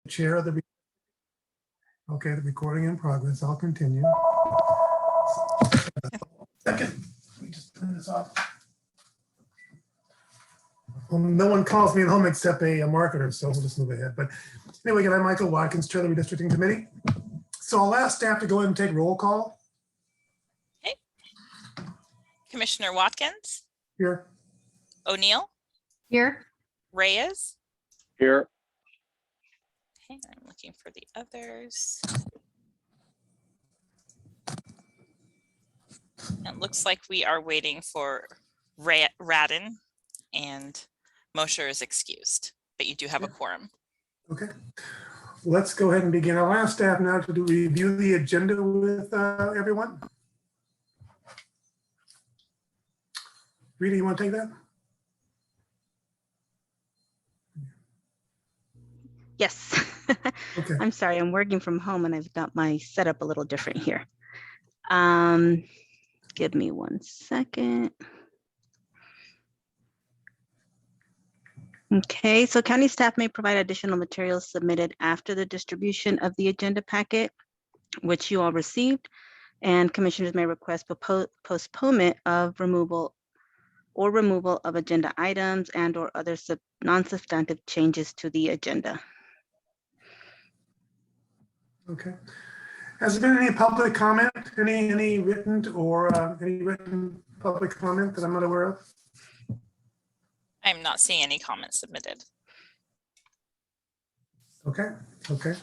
chair of the. Okay, the recording in progress. I'll continue. Second, let me just turn this off. Well, no one calls me at home except a marketer, so we'll just move ahead. But anyway, again, I'm Michael Watkins, chair of the Redistricting Committee. So I'll ask staff to go ahead and take roll call. Okay. Commissioner Watkins. Here. O'Neill. Here. Reyes. Here. Okay, I'm looking for the others. It looks like we are waiting for Radin, and Mosher is excused, but you do have a quorum. Okay, let's go ahead and begin. I'll ask staff now to review the agenda with everyone. Rita, you want to take that? Yes. Okay. I'm sorry, I'm working from home and I've got my setup a little different here. Give me 1 second. Okay, so county staff may provide additional materials submitted after the distribution of the agenda packet, which you all received, and commissioners may request postponement of removal of agenda items and or other non-substantive changes to the agenda. Okay. Has there been any public comment, any written or any written public comment that I'm not aware of? I'm not seeing any comments submitted. Okay, okay.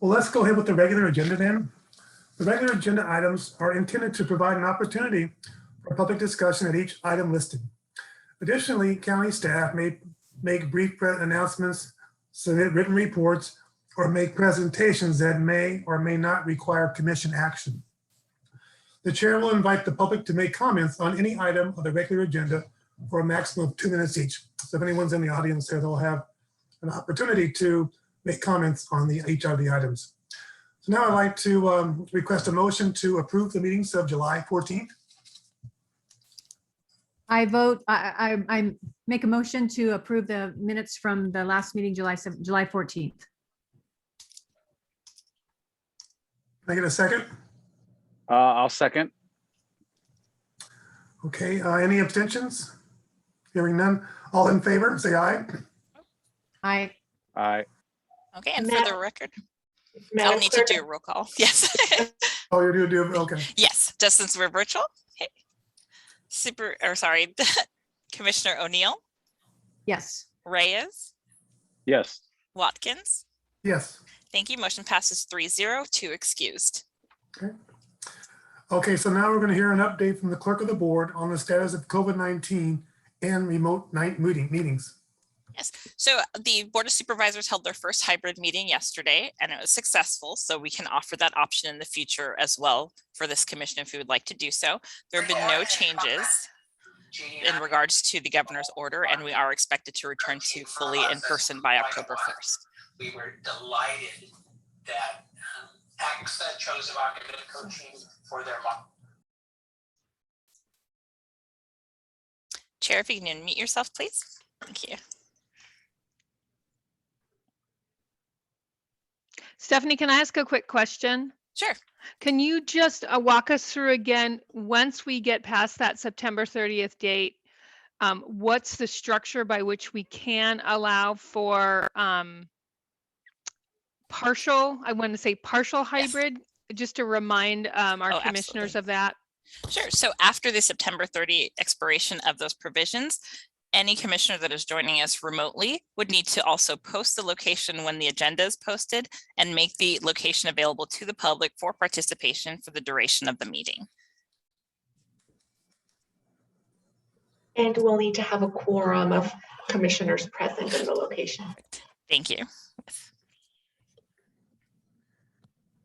Well, let's go ahead with the regular agenda then. The regular agenda items are intended to provide an opportunity for public discussion at each item listed. Additionally, county staff may make brief announcements, submit written reports, or make presentations that may or may not require commission action. The chair will invite the public to make comments on any item of the regular agenda for a maximum of 2 minutes each. So if anyone's in the audience there, they'll have an opportunity to make comments on each of the items. So now I'd like to request a motion to approve the meetings of July 14th. I make a motion to approve the minutes from the last meeting, July 14th. Can I get a second? I'll second. Okay, any abstentions? Hearing none. All in favor, say aye. Aye. Aye. Okay, and for the record, I'll need to do a roll call. Yes. Oh, you do, okay. Yes, just since we're virtual. Okay. Commissioner O'Neill. Yes. Reyes. Yes. Watkins. Yes. Thank you. Motion passes 3-0, 2 excused. Okay. Okay, so now we're going to hear an update from the clerk of the board on the status of COVID-19 and remote night meetings. Yes. So the Board of Supervisors held their first hybrid meeting yesterday, and it was successful. So we can offer that option in the future as well for this commission if we would like to do so. There have been no changes in regards to the governor's order, and we are expected to return to fully in person by October 1st. We were delighted that AXA chose Evocative Coaching for their model. Chair, if you can unmute yourself, please. Thank you. Stephanie, can I ask a quick question? Sure. Can you just walk us through again, once we get past that September 30th date, what's the structure by which we can allow for partial hybrid, just to remind our commissioners absolutely. of that? Sure. So after the September 30 expiration of those provisions, any commissioner that is joining us remotely would need to also post the location when the agenda is posted and make the location available to the public for participation for the duration of the meeting. And we'll need to have a quorum of commissioners present in the location. Thank you.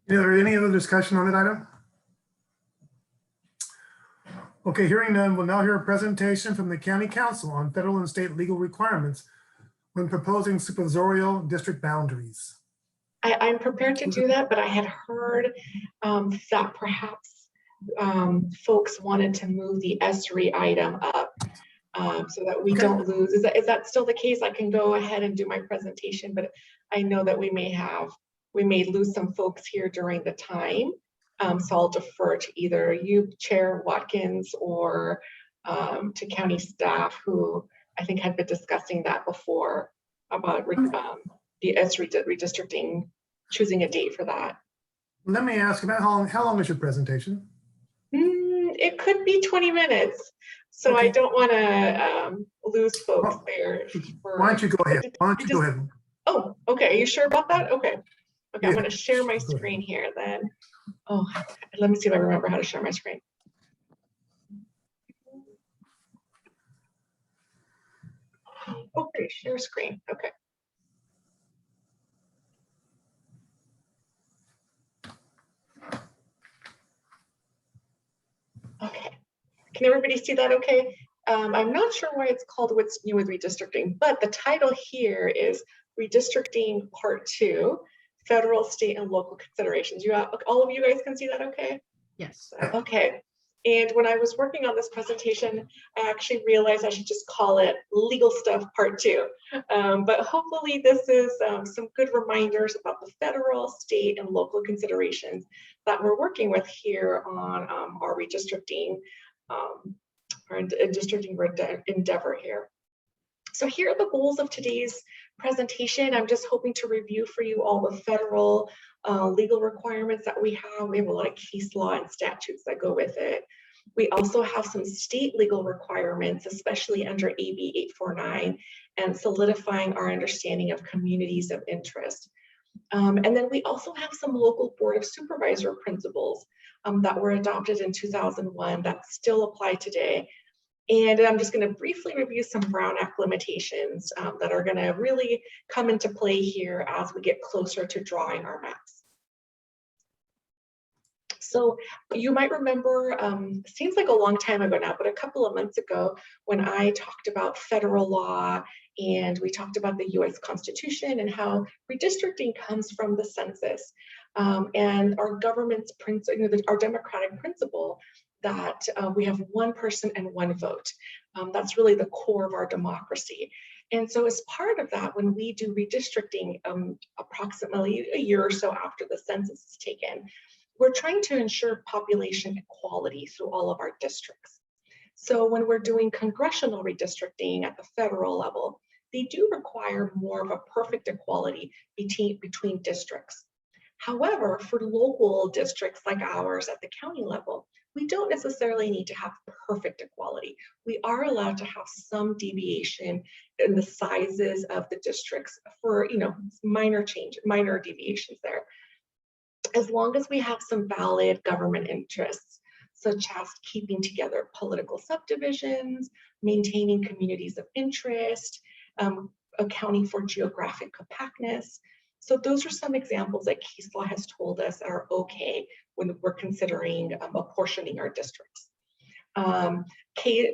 Is there any other discussion on that item? Okay, hearing none, we'll now hear a presentation from the County Council on federal and state legal requirements when proposing supervisorial district boundaries. I'm prepared to do that, but I had heard that perhaps folks wanted to move the ESRI item up. so that we Okay. don't lose. Is that still the case? I can go ahead and do my presentation, but I know that we may lose some folks here during the time. So I'll defer to either you, Chair Watkins, or to county staff, who I think had been discussing that before about the redistricting, choosing a date for that. Let me ask about how long is your presentation? It could be 20 minutes. So Okay. I don't want to lose folks there. Why don't you go ahead? Why don't you go ahead? Oh, okay. Are you sure about that? Okay. Okay, I'm Yeah. going to share my Go ahead. screen here then. Oh, let me see if I remember how to share my screen. Okay, share screen. Okay. Okay. Can everybody see that okay? I'm not sure why it's called What's New with Redistricting, but the title here is Redistricting Part 2, Federal, State, and Local Considerations. All of you guys can see that okay? Yes. Okay. And when I was working on this presentation, I actually realized I should just call it Legal Stuff Part 2. But hopefully this is some good reminders about the federal, state, and local considerations that we're working with here on our redistricting, endeavor here. So here are the goals of today's presentation. I'm just hoping to review for you all the federal legal requirements that we have. We have a lot of case law and statutes that go with it. We also have some state legal requirements, especially under AB 849, and solidifying our understanding of communities of interest. And then we also have some local Board of Supervisor principles that were adopted in 2001 that still apply today. And I'm just going to briefly review some Brown Act limitations that are going to really come into play here as we get closer to drawing our maps. So you might remember, seems like a long time ago now, but a couple of months ago when I talked about federal law and we talked about the US Constitution and how redistricting comes from the census and our government's principle, our democratic principle that we have one person and one vote. That's really the core of our democracy. And so as part of that, when we do redistricting approximately a year or so after the census is taken, we're trying to ensure population equality through all of our districts. So when we're doing congressional redistricting at the federal level, they do require more of a perfect equality between districts. However, for local districts like ours at the county level, we don't necessarily need to have perfect equality. We are allowed to have some deviation in the sizes of the districts for, minor deviations there, as long as we have some valid government interests, such as keeping together political subdivisions, maintaining communities of interest, accounting for geographic compactness. So those are some examples that case law has told us are okay when we're considering apportioning our districts.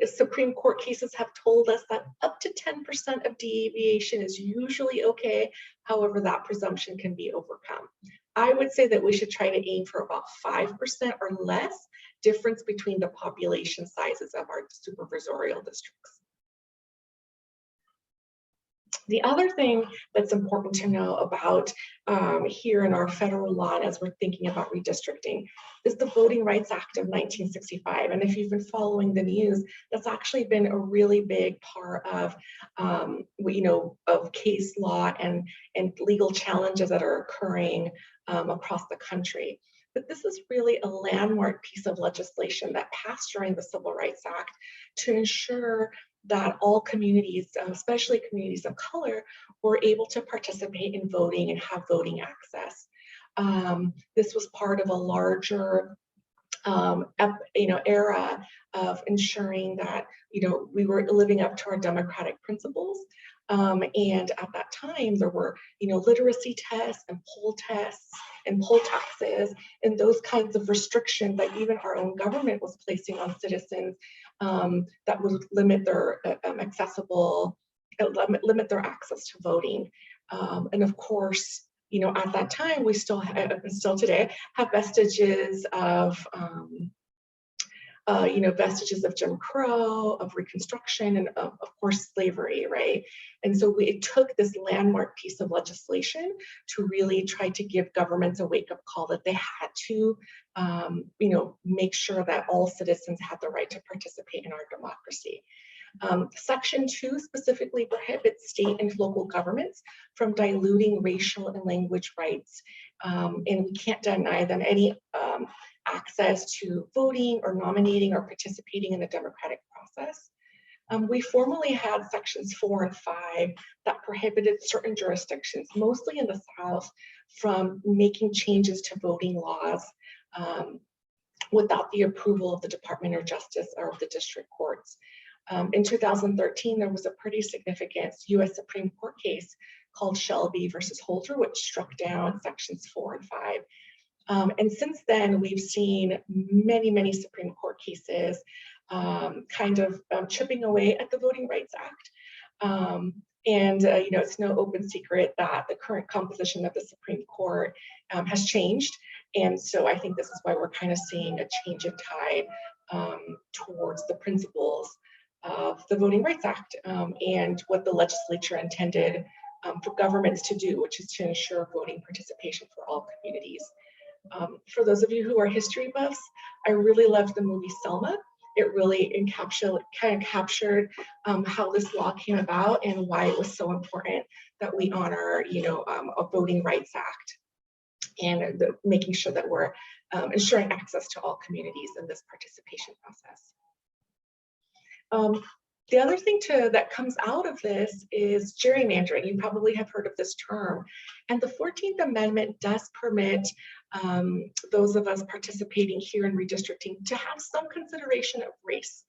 Supreme Court cases have told us that up to 10% of deviation is usually okay. However, that presumption can be overcome. I would say that we should try to aim for about 5% or less difference between the population sizes of our supervisorial districts. The other thing that's important to know about here in our federal law and as we're thinking about redistricting is the Voting Rights Act of 1965. And if you've been following the news, that's actually been a really big part of, of case law and legal challenges that are occurring across the country. But this is really a landmark piece of legislation that passed during the Civil Rights Act to ensure that all communities, especially communities of color, were able to participate in voting and have voting access. This was part of a larger era of ensuring that we were living up to our democratic principles. And at that time, there were literacy tests and poll tests and poll taxes and those kinds of restrictions that even our own government was placing on citizens that would limit their limit their access to voting. And of course, at that time, we still have, and still today, have vestiges of vestiges of Jim Crow, of Reconstruction, and of course slavery, right? And so it took this landmark piece of legislation to really try to give governments a wake-up call that they had to, make sure that all citizens had the right to participate in our democracy. Section 2 specifically prohibits state and local governments from diluting racial and language rights, and we can't deny them any access to voting or nominating or participating in the democratic process. We formerly had sections 4 and 5 that prohibited certain jurisdictions, mostly in the South, from making changes to voting laws without the approval of the Department of Justice or of the district courts. In 2013, there was a pretty significant US Supreme Court case called Shelby versus Holder, which struck down sections 4 and 5. And since then, we've seen many Supreme Court cases chipping away at the Voting Rights Act. It's no open secret that the current composition of the Supreme Court has changed. And so I think this is why we're kind of seeing a change of tide towards the principles of the Voting Rights Act and what the legislature intended for governments to do, which is to ensure voting participation for all communities. For those of you who are history buffs, I really loved the movie Selma. It really captured how this law came about and why it was so important that we honor, a Voting Rights Act and making sure that we're ensuring access to all communities in this participation process. The other thing that comes out of this is gerrymandering. You probably have heard of this term. And the 14th Amendment does permit those of us participating here in redistricting to have some consideration of race,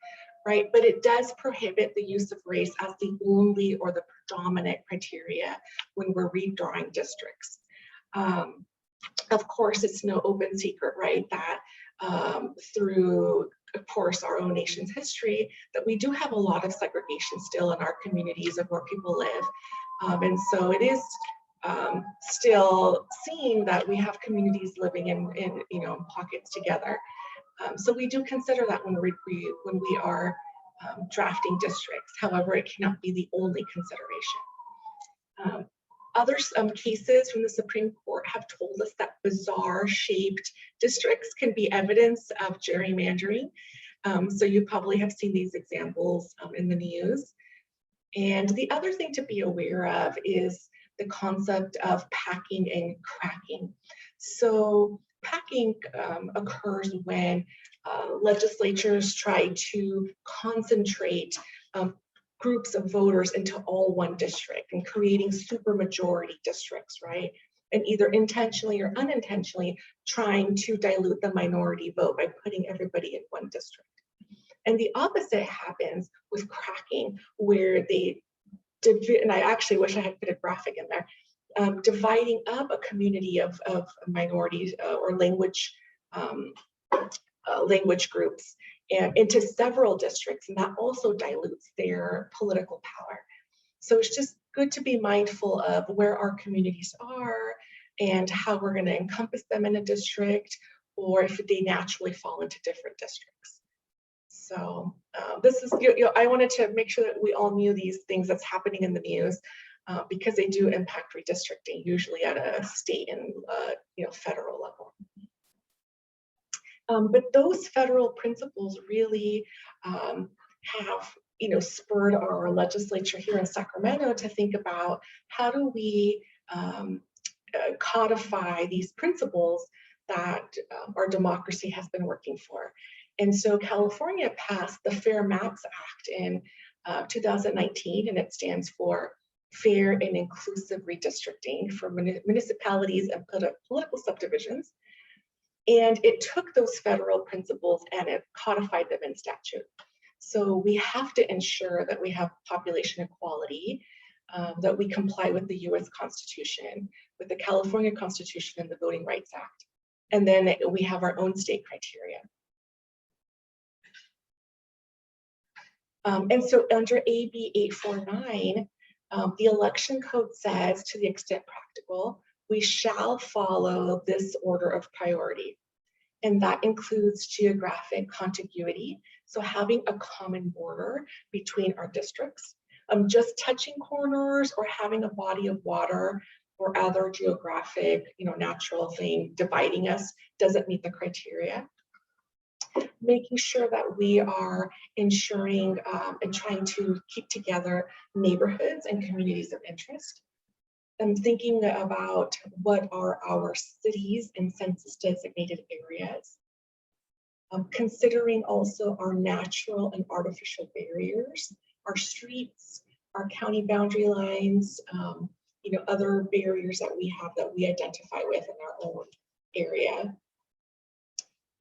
right? But it does prohibit the use of race as the only or the predominant criteria when we're redrawing districts. Of course, it's no open secret, right, that through, of course, our own nation's history, that we do have a lot of segregation still in our communities of where people live. And so it is still seen that we have communities living in pockets together. So we do consider that when we are drafting districts. However, it cannot be the only consideration. Other cases from the Supreme Court have told us that bizarre shaped districts can be evidence of gerrymandering. So you probably have seen these examples in the news. And the other thing to be aware of is the concept of packing and cracking. So packing occurs when legislatures try to concentrate groups of voters into all one district and creating supermajority districts, right? And either intentionally or unintentionally trying to dilute the minority vote by putting everybody in one district. And the opposite happens with cracking, where they and I actually wish I had put a graphic in there, dividing up a community of minorities or language groups and into several districts, and that also dilutes their political power. So it's just good to be mindful of where our communities are and how we're going to encompass them in a district, or if they naturally fall into different districts. So this is, I wanted to make sure that we all knew these things that's happening in the news because they do impact redistricting, usually at a state and federal level. But those federal principles really have spurred our legislature here in Sacramento to think about how do we codify these principles that our democracy has been working for. And so California passed the Fair Maps Act in 2019, and it stands for Fair and Inclusive Redistricting for Municipalities and Political Subdivisions. And it took those federal principles and it codified them in statute. So we have to ensure that we have population equality, that we comply with the US Constitution, with the California Constitution and the Voting Rights Act. And then we have our own state criteria. And so under AB 849, the election code says, to the extent practical, we shall follow this order of priority. And that includes geographic contiguity. So having a common border between our districts, just touching corners or having a body of water or other geographic, natural thing dividing us doesn't meet the criteria. Making sure that we are ensuring and trying to keep together neighborhoods and communities of interest. I'm thinking about what are our cities and census designated areas. Considering also our natural and artificial barriers, our streets, our county boundary lines, other barriers that we have that we identify with in our own area.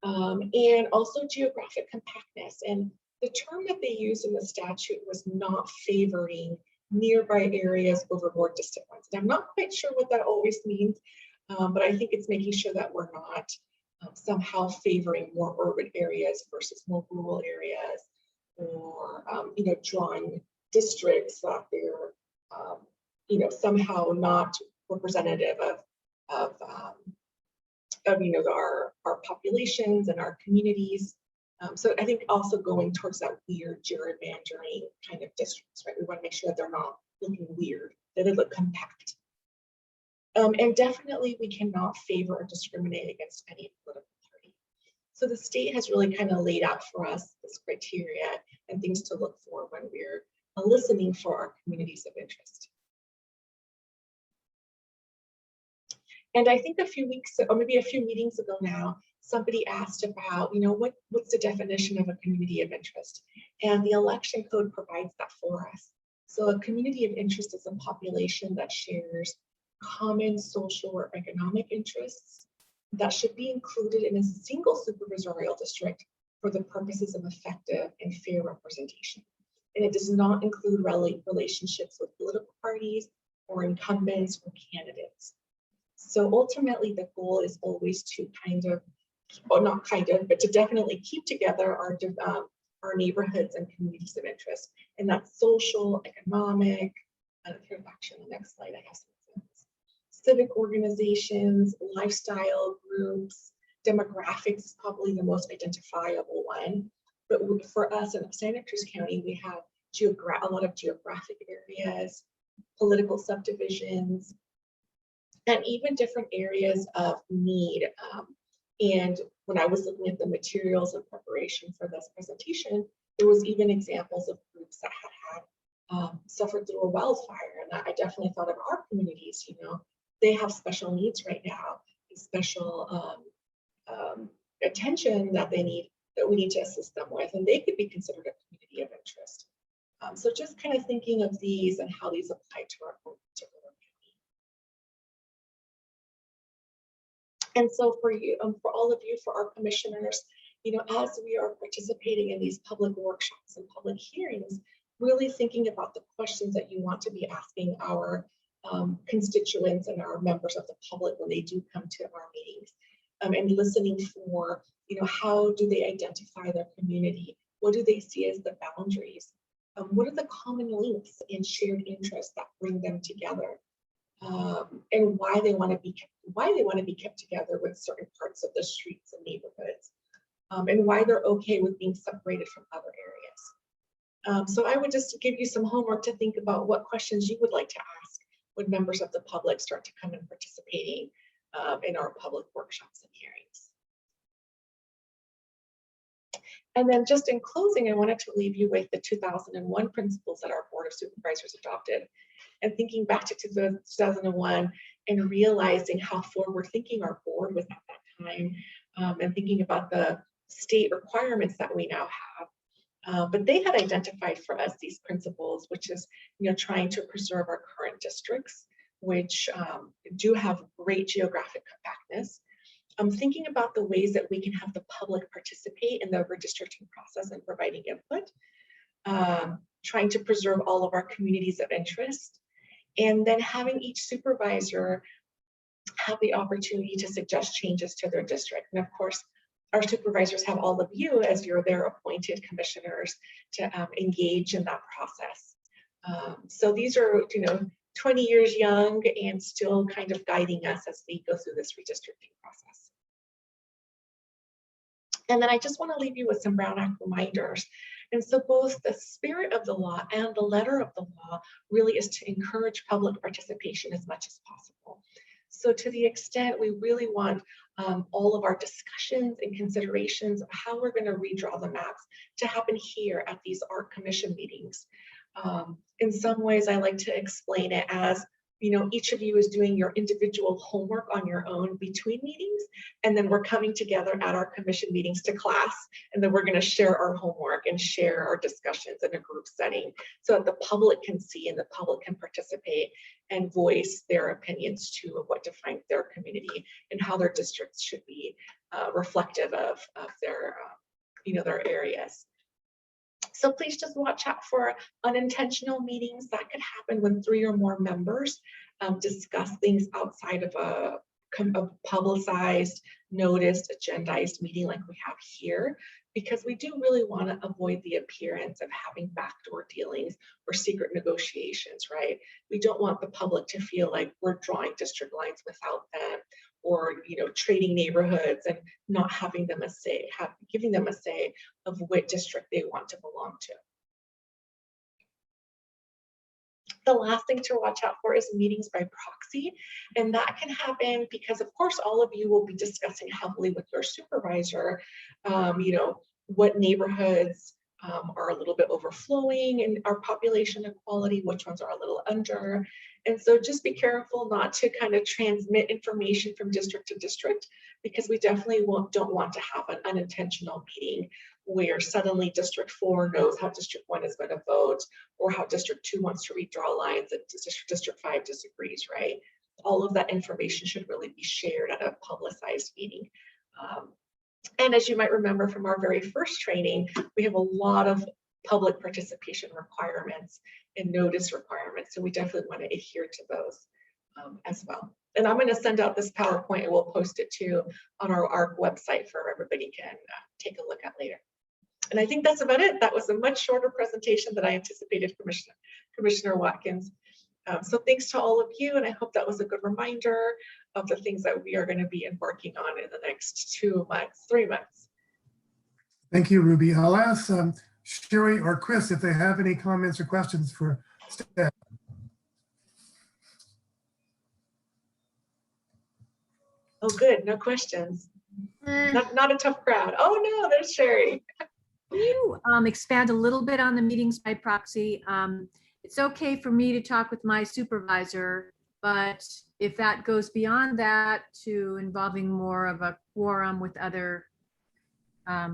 And also geographic compactness. And the term that they used in the statute was not favoring nearby areas over more distant ones. And I'm not quite sure what that always means, but I think it's making sure that we're not somehow favoring more urban areas versus more rural areas, or drawing districts that they're somehow not representative of our populations and our communities. So I think also going towards that weird gerrymandering kind of districts, right? We want to make sure that they're not looking weird, that they look compact. And definitely we cannot favor or discriminate against any political party. So the state has really kind of laid out for us this criteria and things to look for when we're listening for our communities of interest. And I think a few weeks, or maybe a few meetings ago now, somebody asked about, what's the definition of a community of interest? And the election code provides that for us. So a community of interest is a population that shares common social or economic interests that should be included in a single supervisorial district for the purposes of effective and fair representation. And it does not include relationships with political parties or incumbents or candidates. So ultimately, the goal is always to but to definitely keep together our neighborhoods and communities of interest. And that's social, economic, here actually on the next slide, I have some examples. Civic organizations, lifestyle groups, demographics is probably the most identifiable one. But for us in Santa Cruz County, we have a lot of geographic areas, political subdivisions, and even different areas of need. And when I was looking at the materials in preparation for this presentation, there was even examples of groups that had suffered through a wildfire. And I definitely thought of our communities, they have special needs right now, special attention that we need to assist them with, and they could be considered a community of interest. So just kind of thinking of these and how these apply to our own particular county. And so for you, for all of you, for our commissioners, as we are participating in these public workshops and public hearings, really thinking about the questions that you want to be asking our constituents and our members of the public when they do come to our meetings, and listening for, how do they identify their community? What do they see as the boundaries? What are the common links and shared interests that bring them together? And why they want to be kept together with certain parts of the streets and neighborhoods, and why they're okay with being separated from other areas. So I would just give you some homework to think about what questions you would like to ask when members of the public start to come and participating in our public workshops and hearings. And then just in closing, I wanted to leave you with the 2001 principles that our Board of Supervisors adopted. And thinking back to 2001 and realizing how forward thinking our board was at that time, and thinking about the state requirements that we now have. But they had identified for us these principles, which is, trying to preserve our current districts, which do have great geographic compactness. Thinking about the ways that we can have the public participate in the redistricting process and providing input. Trying to preserve all of our communities of interest. And then having each supervisor have the opportunity to suggest changes to their district. And of course, our supervisors have all of you as their appointed commissioners to engage in that process. So these are, 20 years young and still kind of guiding us as we go through this redistricting process. And then I just want to leave you with some Brown Act reminders. And so both the spirit of the law and the letter of the law really is to encourage public participation as much as possible. So to the extent we really want all of our discussions and considerations of how we're going to redraw the maps to happen here at these ARC Commission meetings. In some ways, I like to explain it as, you know, each of you is doing your individual homework on your own between meetings, and then we're coming together at our commission meetings to class, and then we're going to share our homework and share our discussions in a group setting so that the public can see and the public can participate and voice their opinions too of what defines their community and how their districts should be reflective of their, you know, their areas. So please just watch out for unintentional meetings that could happen when 3 or more members discuss things outside of a publicized, noticed, agendized meeting like we have here, because we do really want to avoid the appearance of having backdoor dealings or secret negotiations, right? We don't want the public to feel like we're drawing district lines without them, or, you know, trading neighborhoods and not having them a say, giving them a say of what district they want to belong to. The last thing to watch out for is meetings by proxy, and that can happen because, of course, all of you will be discussing heavily with your supervisor, you know, what neighborhoods are a little bit overflowing in our population equality, which ones are a little under. And so just be careful not to kind of transmit information from district to district, because we definitely don't want to have an unintentional meeting where suddenly District 4 knows how District 1 is going to vote, or how District 2 wants to redraw lines and District 5 disagrees, right? All of that information should really be shared at a publicized meeting. And as you might remember from our very first training, we have a lot of public participation requirements and notice requirements. So we definitely want to adhere to those as well. And I'm going to send out this PowerPoint and we'll post it too on our ARC website for everybody can take a look at later. And I think that's about it. That was a much shorter presentation than I anticipated, Commissioner Watkins. So thanks to all of you, and I hope that was a good reminder of the things that we are going to be embarking on in the next 2 months, 3 months. Thank you, Ruby. I'll ask Sherry or Chris if they have any comments or questions for staff. Oh, good. No questions. Not a tough crowd. Oh, no, there's Sherry. Can you expand a little bit on the meetings by proxy? It's okay for me to talk with my supervisor, but if that goes beyond that to involving more of a quorum with other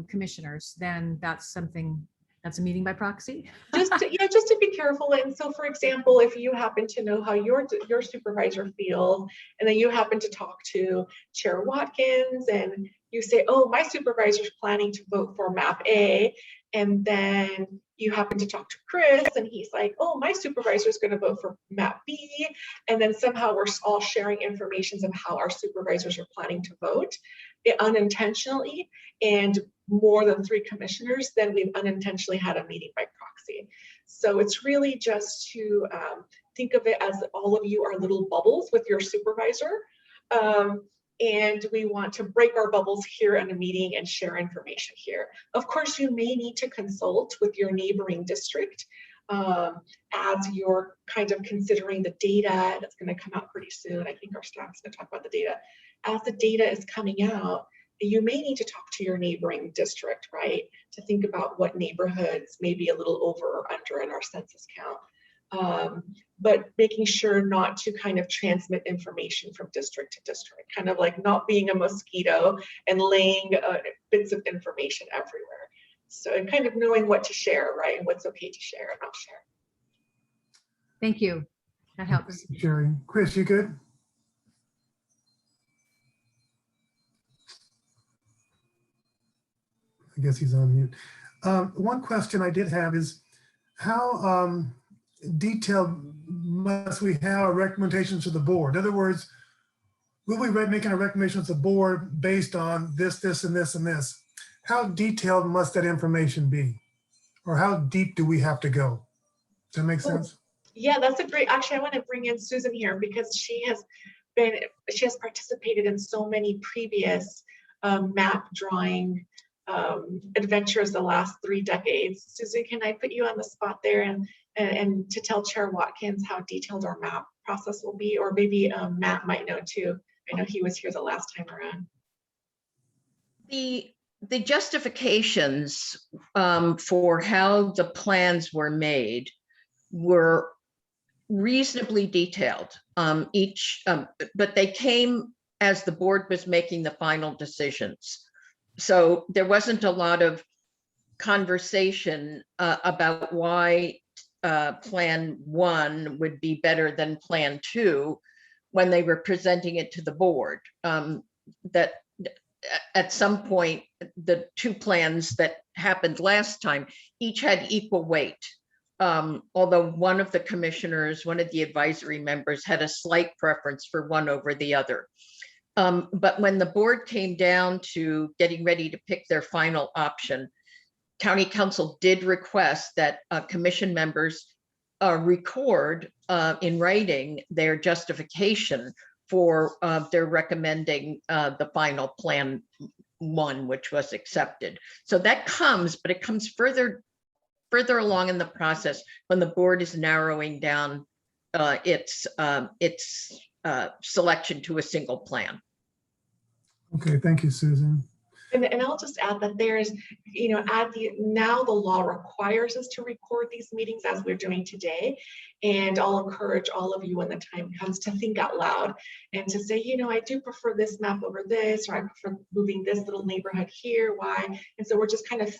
commissioners, then that's a meeting by proxy. Just to be careful. And so, for example, if you happen to know how your supervisor feels, and then you happen to talk to Chair Watkins, and you say, "Oh, my supervisor's planning to vote for Map A," and then you happen to talk to Chris, and he's like, "Oh, my supervisor's going to vote for Map B," and then somehow we're all sharing information of how our supervisors are planning to vote unintentionally, and more than 3 commissioners, then we've unintentionally had a meeting by proxy. So it's really just to think of it as all of you are little bubbles with your supervisor. And we want to break our bubbles here in a meeting and share information here. Of course, you may need to consult with your neighboring district as you're kind of considering the data that's going to come out pretty soon. I think our staff is going to talk about the data. As the data is coming out, you may need to talk to your neighboring district, right, to think about what neighborhoods may be a little over or under in our census count. But making sure not to kind of transmit information from district to district, kind of like not being a mosquito and laying bits of information everywhere. So, and kind of knowing what to share, right, and what's okay to share and not share. Thank you. That helps. Sherry. Chris, you good? I guess he's on mute. One question I did have is how detailed must we have our recommendations to the board? In other words, will we be making a recommendation to the board based on this, this, and this, and this? How detailed must that information be? Or how deep do we have to go? Does that make sense? Yeah, that's a great, actually, I want to bring in Susan here because she has participated in so many previous map drawing adventures the last 3 decades. Susan, can I put you on the spot there and to tell Chair Watkins how detailed our map process will be? Or maybe Matt might know too. I know he was here the last time around. The justifications for how the plans were made were reasonably detailed. But they came as the board was making the final decisions. So there wasn't a lot of conversation about why Plan 1 would be better than Plan 2 when they were presenting it to the board. That at some point, the 2 plans that happened last time each had equal weight. Although one of the commissioners, one of the advisory members, had a slight preference for one over the other. But when the board came down to getting ready to pick their final option, County Council did request that commission members record in writing their justification for their recommending the final Plan 1, which was accepted. So that comes, but it comes further along in the process when the board is narrowing down its selection to a single plan. Okay, thank you, Susan. And I'll just add that there's, now the law requires us to record these meetings as we're doing today. And I'll encourage all of you when the time comes to think out loud and to say, I do prefer this map over this, or I prefer moving this little neighborhood here, why? And so we're just kind of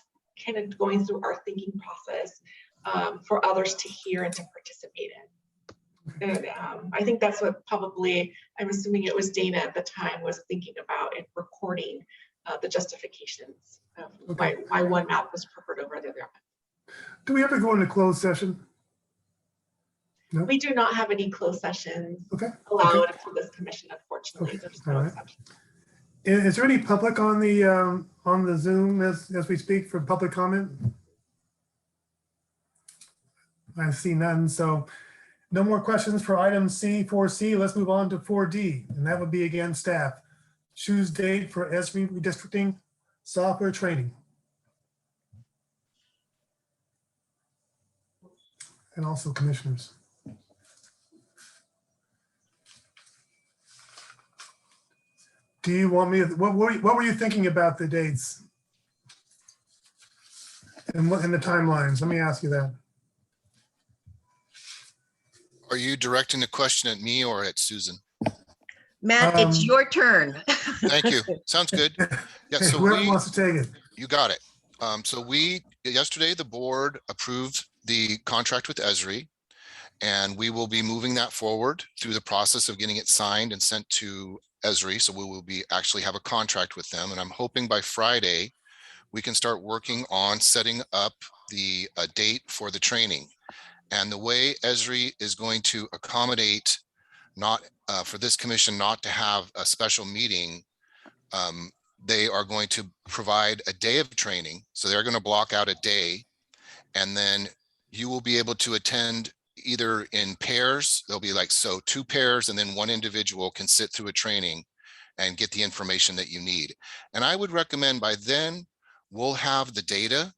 going through our thinking process for others to hear and to participate in. And I think that's what probably, I'm assuming it was Dana at the time, was thinking about in recording the justifications of why one map was preferred over the other. Do we have to go into closed session? No? We do not have any closed sessions Okay. allowed for this commission, unfortunately. There's no exception. Is there any public on the Zoom as we speak for public comment? I see none, so no more questions for item C, 4C. Let's move on to 4D, and that would be again staff. Choose date for ESRI redistricting software training. And also commissioners. Do you want me, what were you thinking about the dates? And what in the timelines? Let me ask you that. Are you directing the question at me or at Susan? Matt, it's your turn. Thank you. Sounds good. Yeah, so whoever wants to take it. You got it. So yesterday, the board approved the contract with ESRI, and we will be moving that forward through the process of getting it signed and sent to ESRI. So we will actually have a contract with them. And I'm hoping by Friday, we can start working on setting up the date for the training. And the way ESRI is going to accommodate for this commission not to have a special meeting, they are going to provide a day of training. So they're going to block out a day, and then you will be able to attend either in pairs. There'll be 2 pairs, and then 1 individual can sit through a training and get the information that you need. And I would recommend by then we'll have the data.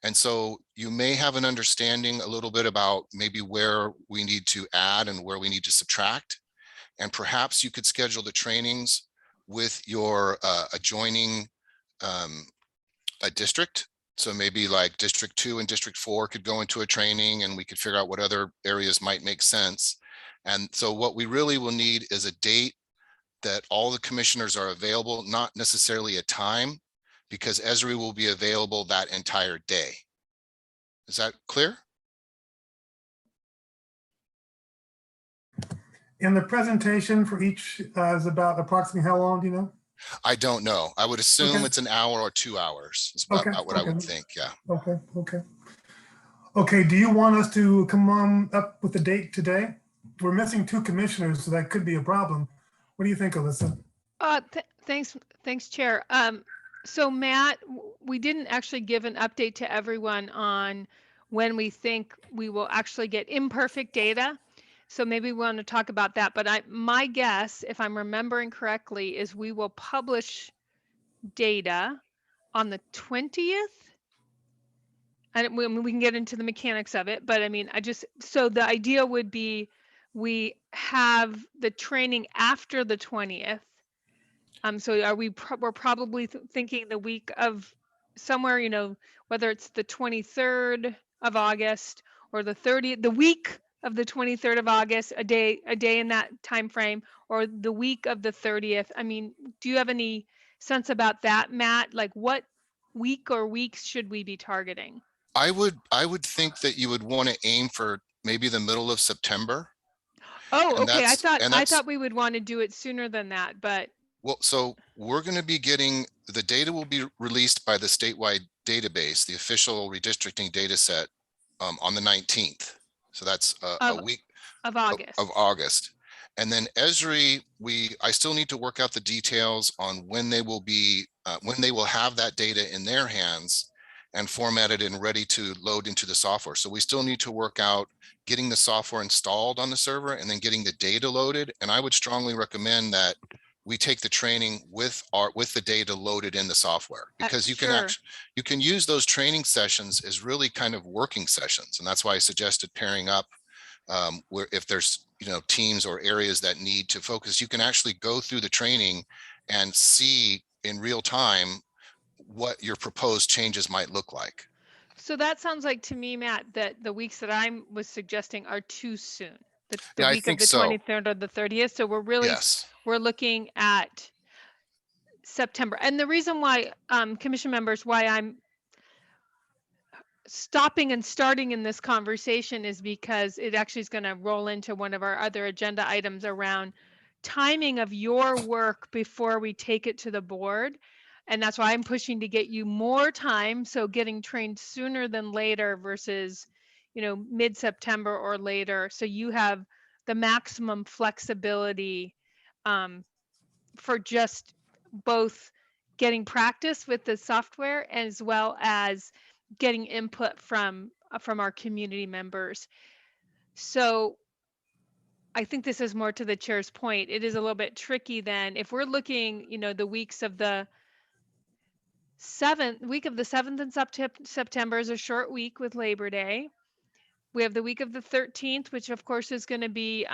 And so you may have an understanding a little bit about maybe where we need to add and where we need to subtract. And perhaps you could schedule the trainings with your adjoining a district. So maybe like District 2 and District 4 could go into a training, and we could figure out what other areas might make sense. And so what we really will need is a date that all the commissioners are available, not necessarily a time, because ESRI will be available that entire day. Is that clear? And the presentation for each is about approximately how long, do you know? I don't know. I would assume Okay. it's an hour or 2 hours. Is about what I would think. Yeah. Okay. Do you want us to come on up with the date today? We're missing 2 commissioners, so that could be a problem. What do you think, Alyssa? Thanks, Chair. So Matt, we didn't actually give an update to everyone on when we think we will actually get imperfect data. So maybe we want to talk about that. But my guess, if I'm remembering correctly, is we will publish data on the 20th. And we can get into the mechanics of it, but I mean, so the idea would be we have the training after the 20th. So we're probably thinking the week of somewhere, whether it's the 23rd of August or the 30th, the week of the 23rd of August, a day in that time frame, or the week of the 30th. I mean, do you have any sense about that, Matt? Like what week or weeks should we be targeting? I would think that you would want to aim for maybe the middle of September. Oh, And okay. I that's thought we would want to do it sooner than that, but well, so we're going to be getting, the data will be released by the statewide database, the official redistricting data set on the 19th. So that's a week of August. of August. And then Esri, I still need to work out the details on when they will have that data in their hands and formatted and ready to load into the software. So we still need to work out getting the software installed on the server and then getting the data loaded. And I would strongly recommend that we take the training with the data loaded in the software, because you can use those training sessions as really kind of working sessions. And that's why I suggested pairing up where if there's teams or areas that need to focus, you can actually go through the training and see in real time what your proposed changes might look like. So that sounds like to me, Matt, that the weeks that I was suggesting are too soon. The Yeah, week of the 23rd or the 30th. So we're really, we're looking at September. And the reason why, commission members, why I'm stopping and starting in this conversation is because it actually is going to roll into one of our other agenda items around timing of your work before we take it to the board. And that's why I'm pushing to get you more time. So getting trained sooner than later versus, mid-September or later. So you have the maximum flexibility for just both getting practice with the software as well as getting input from our community members. So I think this is more to the chair's point. It is a little bit tricky then if we're looking, the weeks of the 7th in September is a short week with Labor Day. We have the week of the 13th, which of course is going to be,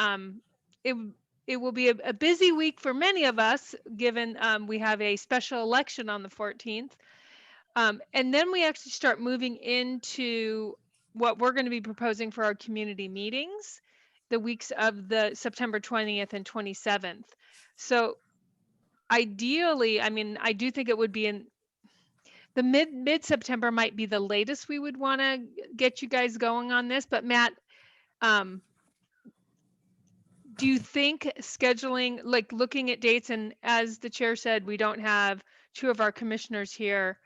it will be a busy week for many of us, given we have a special election on the 14th. And then we actually start moving into what we're going to be proposing for our community meetings, the weeks of the September 20th and 27th. So ideally, I mean, I do think it would be in the mid-September might be the latest we would want to get you guys going on this. But Matt, do you think scheduling, like looking at dates, and as the chair said, we don't have two of our commissioners here.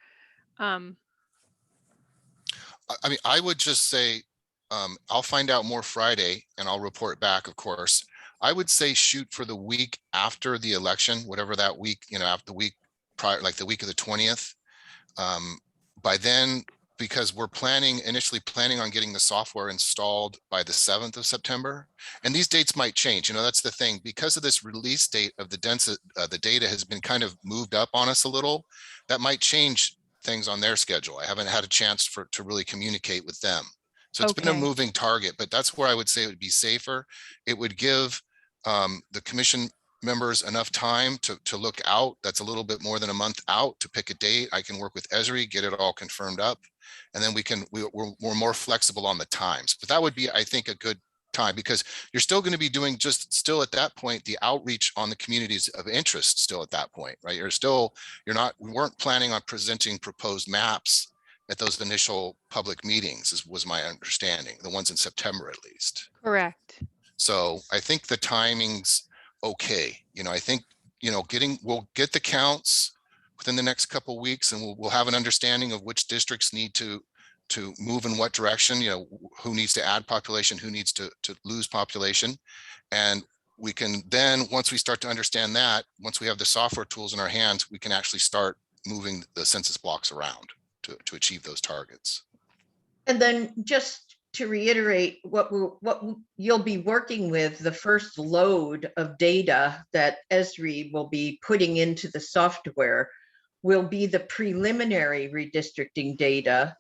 I mean, I would just say, I'll find out more Friday and I'll report back, of course. I would say shoot for the week after the election, whatever that week, after the week prior, like the week of the 20th. By then, because we're initially planning on getting the software installed by the 7th of September. And these dates might change, that's the thing, because of this release date of the data has been kind of moved up on us a little. That might change things on their schedule. I haven't had a chance to really communicate with them. So it's been a moving target, but that's where I would say it would be safer. It would give the commission members enough time to look out. That's a little bit more than a month out to pick a date. I can work with Esri, get it all confirmed up, and then we're more flexible on the times. But that would be, I think, a good time, because you're still going to be doing still at that point the outreach on the communities of interest still at that point, right? We weren't planning on presenting proposed maps at those initial public meetings, was my understanding, the ones in September at least. Correct. So I think the timing's okay. I think, we'll get the counts within the next couple of weeks, and we'll have an understanding of which districts need to move in what direction, who needs to add population, who needs to lose population. And we can then, once we start to understand that, once we have the software tools in our hands, we can actually start moving the census blocks around to achieve those targets. And then just to reiterate what you'll be working with, the first load of data that Esri will be putting into the software will be the preliminary redistricting data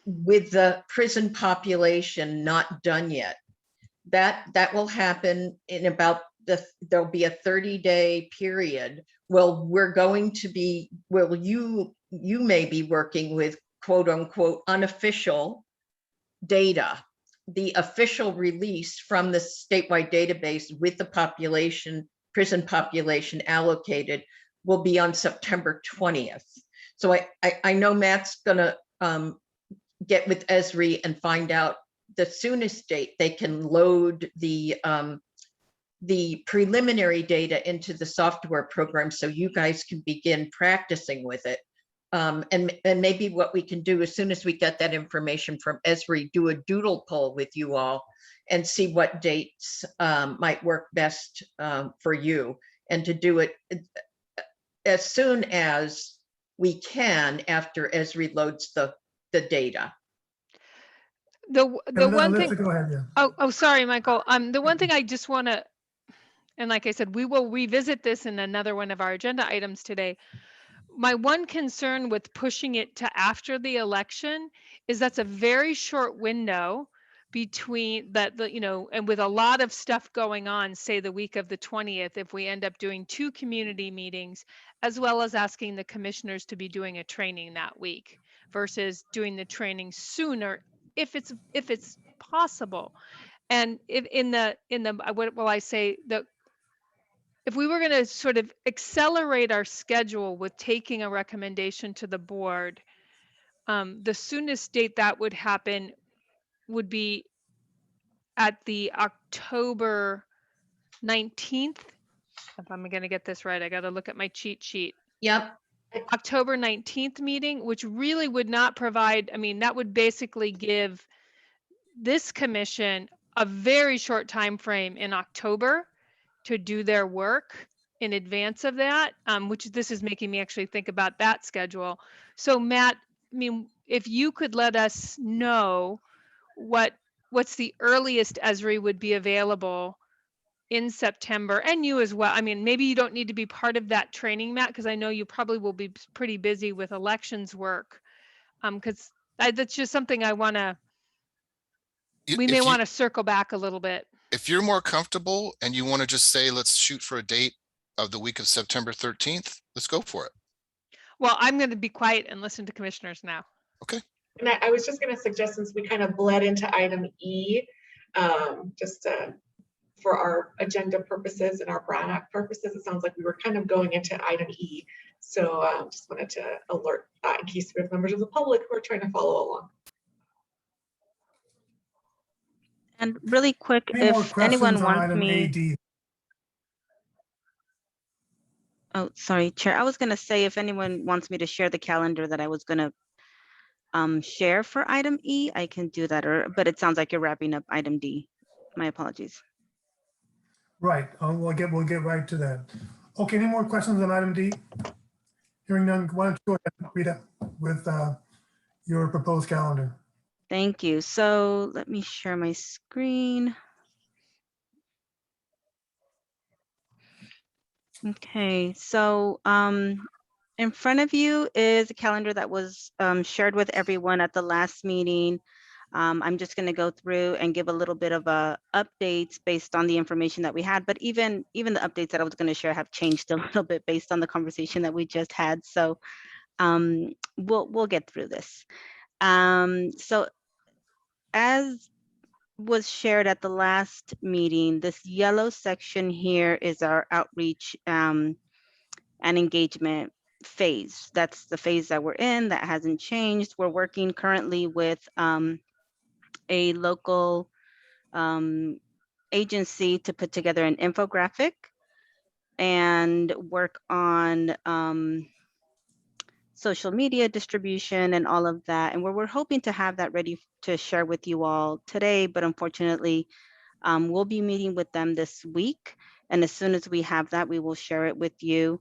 with the prison population not done yet. That will happen in about there'll be a 30-day period. Well, you may be working with quote unquote unofficial data. The official release from the statewide database with the prison population allocated will be on September 20th. So I know Matt's gonna get with Esri and find out the soonest date they can load the preliminary data into the software program so you guys can begin practicing with it. And maybe what we can do as soon as we get that information from Esri, do a doodle poll with you all and see what dates might work best for you, and to do it as soon as we can after Esri loads the data. The one Alyssa, thing, go ahead, yeah. oh, sorry, Michael. The one thing I just want to, and like I said, we will revisit this in another one of our agenda items today. My one concern with pushing it to after the election is that's a very short window between that, and with a lot of stuff going on, say the week of the 20th, if we end up doing 2 community meetings, as well as asking the commissioners to be doing a training that week versus doing the training sooner, if it's possible. And if what will I say, if we were going to sort of accelerate our schedule with taking a recommendation to the board, the soonest date that would happen would be at the October 19th. If I'm going to get this right, I got to look at my cheat sheet. Yep. October 19th meeting, which really would not provide, that would basically give this commission a very short time frame in October to do their work in advance of that, which this is making me actually think about that schedule. So Matt, if you could let us know what's the earliest Esri would be available in September, and you as well. Maybe you don't need to be part of that training, Matt, because I know you probably will be pretty busy with elections work. Because that's just something we may want to circle back a little bit. If you're more comfortable and you want to just say, let's shoot for a date of the week of September 13th, let's go for it. Well, I'm going to be quiet and listen to commissioners now. Okay. And I was just going to suggest, since we kind of bled into item E, for our agenda purposes and our Brown Act purposes, it sounds like we were kind of going into item E. So just wanted to alert that in case we have members of the public who are trying to follow along. And really quick, Any more if questions anyone on wants item me. AD? Oh, sorry, Chair. I was going to say, if anyone wants me to share the calendar that I was going to share for item E, I can do that. But it sounds like you're wrapping up item D. My apologies. Right. We'll get right to that. Okay. Any more questions on item D? Hearing none, why don't you go ahead, Rita, with your proposed calendar? Thank you. So let me share my screen. Okay, so in front of you is a calendar that was shared with everyone at the last meeting. I'm just going to go through and give a little bit of updates based on the information that we had, but even the updates that I was going to share have changed a little bit based on the conversation that we just had. So we'll get through this. So as was shared at the last meeting, this yellow section here is our outreach and engagement phase. That's the phase that we're in. That hasn't changed. We're working currently with a local agency to put together an infographic and work on social media distribution and all of that. And we're hoping to have that ready to share with you all today, but unfortunately, we'll be meeting with them this week. And as soon as we have that, we will share it with you.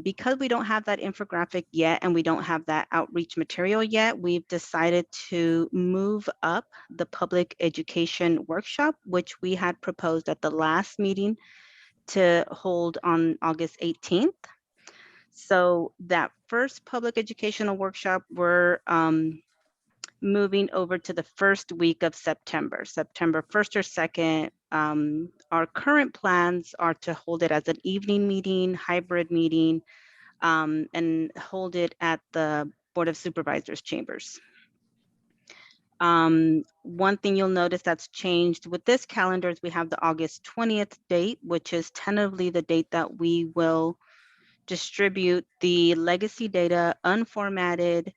Because we don't have that infographic yet and we don't have that outreach material yet, we've decided to move up the public education workshop, which we had proposed at the last meeting to hold on August 18th. So that first public educational workshop, we're moving over to the first week of September, September 1st or 2nd. Our current plans are to hold it as an evening meeting, hybrid meeting, and hold it at the Board of Supervisors chambers. One thing you'll notice that's changed with this calendar is we have the August 20th date, which is tentatively the date that we will distribute the legacy data unformatted,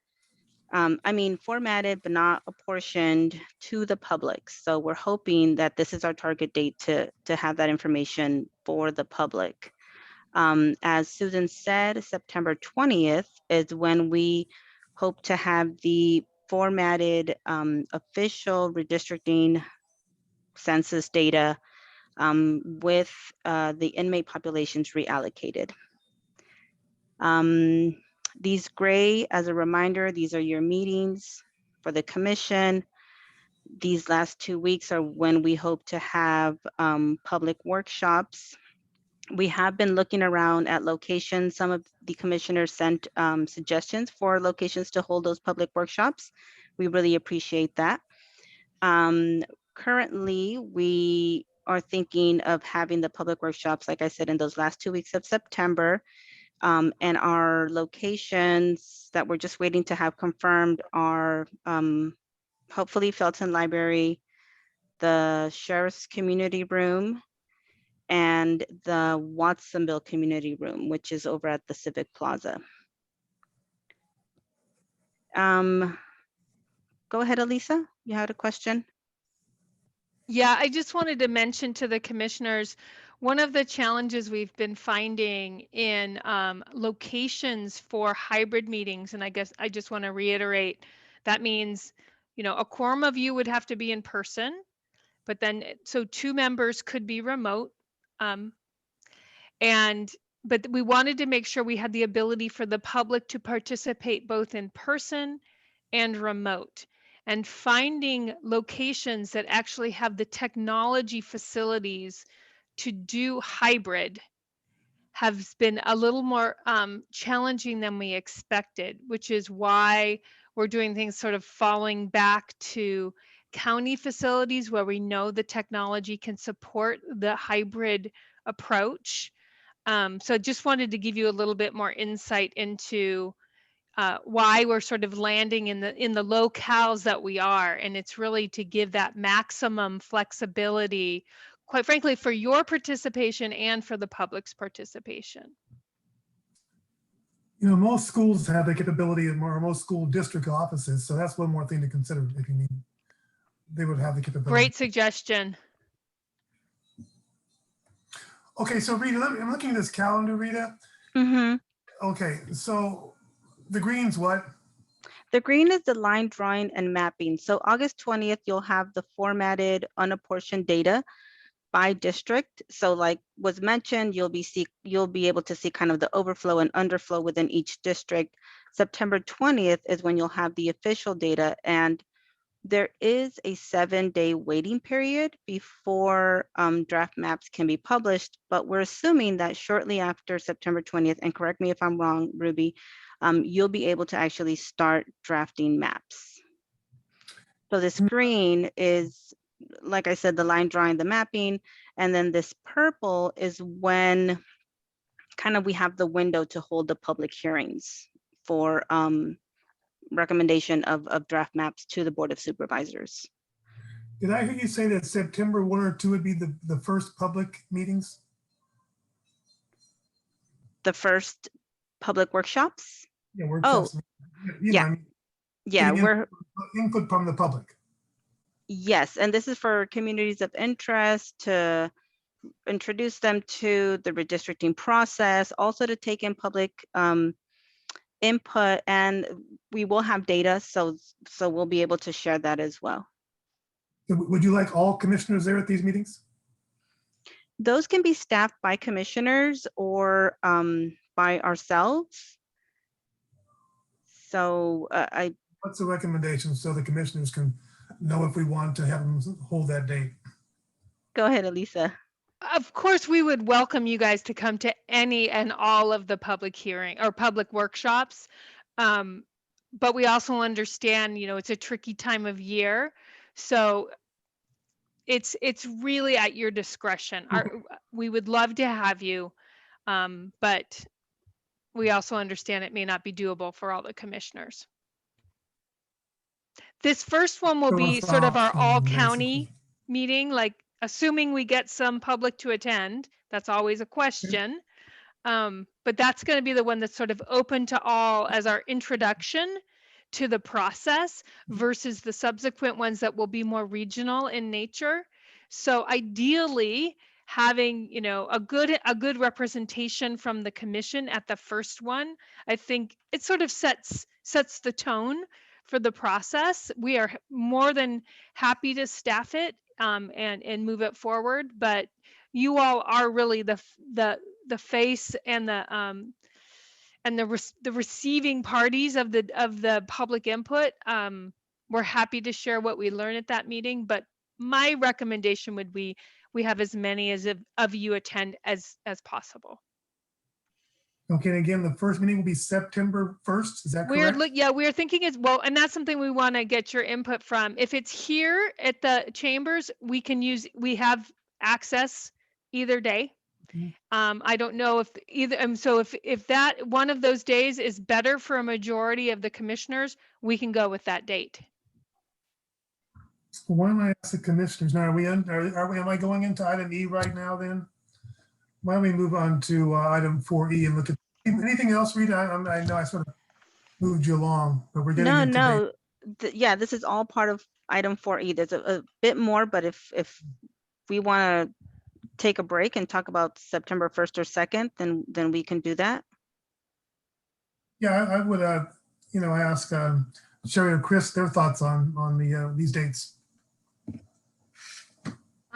formatted but not apportioned to the public. So we're hoping that this is our target date to have that information for the public. As Susan said, September 20th is when we hope to have the formatted official redistricting census data with the inmate populations reallocated. These gray, as a reminder, these are your meetings for the commission. These last 2 weeks are when we hope to have public workshops. We have been looking around at locations. Some of the commissioners sent suggestions for locations to hold those public workshops. We really appreciate that. Currently, we are thinking of having the public workshops, like I said, in those last 2 weeks of September. And our locations that we're just waiting to have confirmed are hopefully Felton Library, the Sheriff's Community Room, and the Watsonville Community Room, which is over at the Civic Plaza. Go ahead, Elisa, you had a question? Yeah, I just wanted to mention to the commissioners, one of the challenges we've been finding in locations for hybrid meetings, and I guess I just want to reiterate, that means, a quorum of you would have to be in person, but then, so 2 members could be remote. But we wanted to make sure we had the ability for the public to participate both in person and remote. And finding locations that actually have the technology facilities to do hybrid has been a little more challenging than we expected, which is why we're doing things sort of falling back to county facilities where we know the technology can support the hybrid approach. So just wanted to give you a little bit more insight into why we're sort of landing in the locales that we are. And it's really to give that maximum flexibility, quite frankly, for your participation and for the public's participation. Most schools have the capability of most school district offices. So that's one more thing to consider if you need. They would have the capability. Great suggestion. Okay, so Rita, I'm looking at this calendar, Rita. Mm-hmm. Okay, so the green's what? The green is the line drawing and mapping. So August 20th, you'll have the formatted unapportioned data by district. So like was mentioned, you'll be able to see kind of the overflow and underflow within each district. September 20th is when you'll have the official data, and there is a 7-day waiting period before draft maps can be published, but we're assuming that shortly after September 20th, and correct me if I'm wrong, Ruby, you'll be able to actually start drafting maps. So this green is, like I said, the line drawing, the mapping, and then this purple is when kind of we have the window to hold the public hearings for recommendation of draft maps to the Board of Supervisors. Did I hear you say that September 1 or 2 would be the first public meetings? The first public workshops? Yeah, workshops. Yeah, we're input from the public. Yes, and this is for communities of interest to introduce them to the redistricting process, also to take in public input, and we will have data, so we'll be able to share that as well. Would you like all commissioners there at these meetings? Those can be staffed by commissioners or by ourselves. So What's the recommendation so the commissioners can know if we want to have them hold that date? Go ahead, Elisa. Of course, we would welcome you guys to come to any and all of the public hearing or public workshops. But we also understand, it's a tricky time of year. So it's really at your discretion. We would love to have you, but we also understand it may not be doable for all the commissioners. This first one will So be it's sort of our all optional, county basically. meeting, like assuming we get some public to attend. That's always a question. But that's going to be the one that's sort of open to all as our introduction to the process versus the subsequent ones that will be more regional in nature. So ideally, having a good representation from the commission at the first one, I think it sort of sets the tone for the process. We are more than happy to staff it and move it forward, but you all are really the face and the receiving parties of the public input. We're happy to share what we learn at that meeting, but my recommendation would be we have as many of you attend as possible. Okay, and again, the first meeting will be September 1st, is that correct? We're thinking as well, and that's something we want to get your input from. If it's here at the chambers, we have access either day. I don't know if either, so if that one of those days is better for a majority of the commissioners, we can go with that date. Well, why don't I ask the commissioners now? Am I going into item E right now then? Why don't we move on to item 4E and look at anything else, Rita? I know I sort of moved you along, but we're getting into No. Yeah, this is all part of item 4E. There's a bit more, but if we want to take a break and talk about September 1st or 2nd, then we can do that. Yeah, I would, ask Sherry or Chris their thoughts on these dates.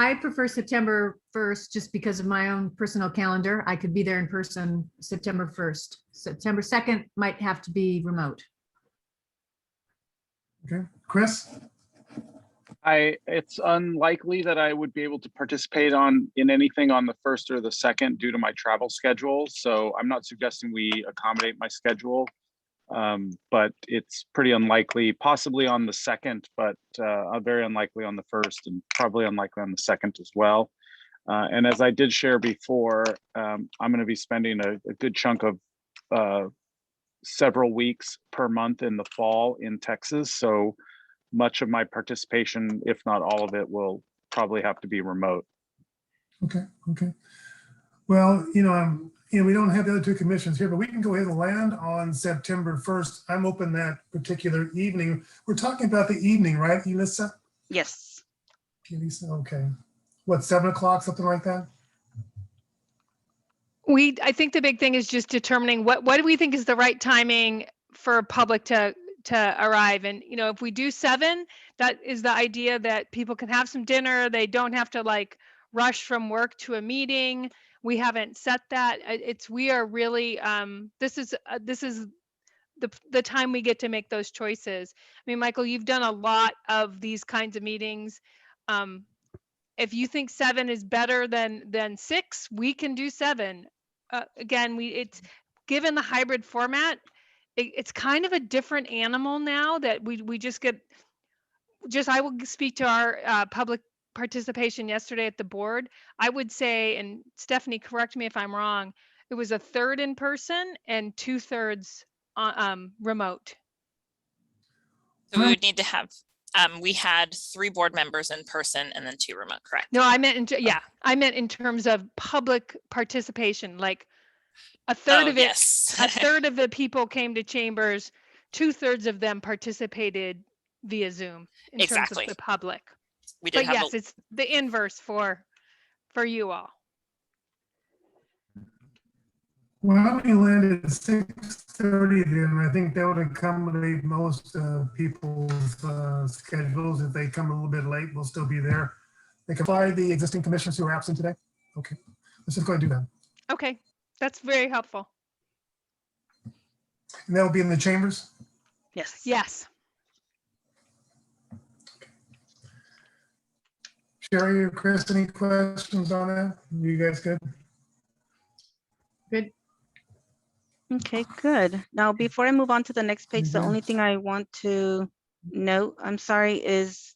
I prefer September 1st just because of my own personal calendar. I could be there in person September 1st. September 2nd might have to be remote. Okay, Chris? It's unlikely that I would be able to participate in anything on the 1st or the 2nd due to my travel schedule. So I'm not suggesting we accommodate my schedule, but it's pretty unlikely, possibly on the 2nd, but very unlikely on the 1st and probably unlikely on the 2nd as well. And as I did share before, I'm going to be spending a good chunk of several weeks per month in the fall in Texas. So much of my participation, if not all of it, will probably have to be remote. Okay. Well, we don't have the other two commissions here, but we can go ahead and land on September 1st. I'm open that particular evening. We're talking about the evening, right, Elissa? Yes. Elissa, okay. What, 7 o'clock, something like that? I think the big thing is just determining what do we think is the right timing for public to arrive. And, if we do 7, that is the idea that people can have some dinner. They don't have to rush from work to a meeting. We haven't set that. We are really, this is the time we get to make those choices. I mean, Michael, you've done a lot of these kinds of meetings. If you think 7 is better than 6, we can do 7. Again, it's given the hybrid format, it's kind of a different animal now that we just get. I will speak to our public participation yesterday at the board. I would say, and Stephanie, correct me if I'm wrong, it was 1/3 in person and 2/3 remote. So we would need to have, we had 3 board members in person and then 2 remote, correct? No, I meant I meant in terms of public participation, like 1/3 of it, yes. 1/3 of the people came to chambers, 2/3 of them participated via Zoom in terms of the public. We did But have yes, it's the inverse for you all. Well, we landed at 6:30 then. I think that would accommodate most people's schedules. If they come a little bit late, we'll still be there. They can fly the existing commissioners who are absent today. Okay, let's just go ahead and do that. Okay, that's very helpful. And that'll be in the chambers? Yes. Sherry or Chris, any questions on that? You guys good? Good. Okay, good. Now, before I move on to the next page, the Mhm. only thing I want to note, I'm sorry, is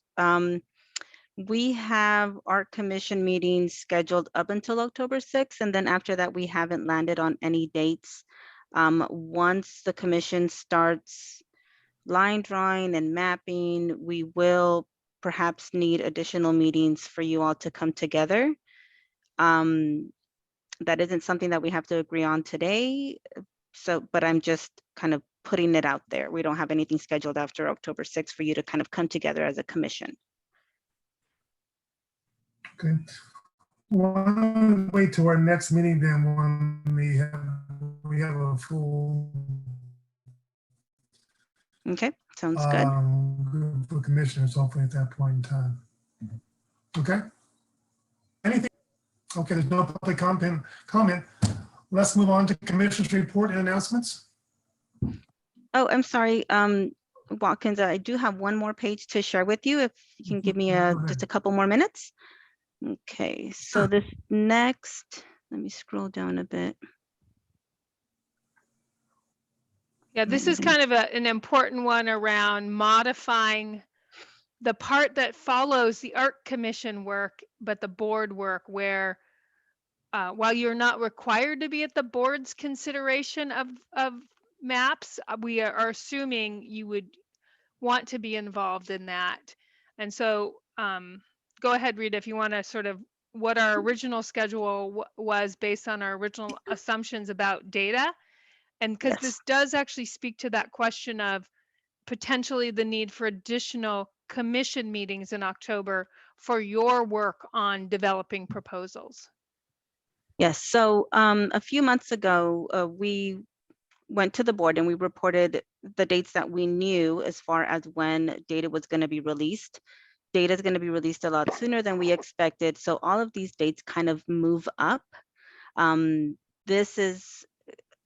we have our commission meetings scheduled up until October 6th, and then after that, we haven't landed on any dates. Once the commission starts line drawing and mapping, we will perhaps need additional meetings for you all to come together. That isn't something that we have to agree on today. So, but I'm just kind of putting it out there. We don't have anything scheduled after October 6th for you to kind of come together as a commission. Okay. Why don't we wait till our next meeting then when we have a full Okay, sounds good. group of commissioners hopefully at that point in time. Okay. Anything? Okay, there's no public comment. Let's move on to commissioners report and announcements. Oh, I'm sorry, Watkins, I do have one more page to share with you if you can give me Go ahead. just a couple more minutes. Okay, so this next, let me scroll down a bit. Yeah, this is kind of an important one around modifying the part that follows the art commission work, but the board work where while you're not required to be at the board's consideration of maps, we are assuming you would want to be involved in that. And so go ahead, Rita, if you want to sort of what our original schedule was based on our original assumptions about data. And because Yes. this does actually speak to that question of potentially the need for additional commission meetings in October for your work on developing proposals. Yes, so a few months ago, we went to the board and we reported the dates that we knew as far as when data was going to be released. Data is going to be released a lot sooner than we expected. So all of these dates kind of move up. This is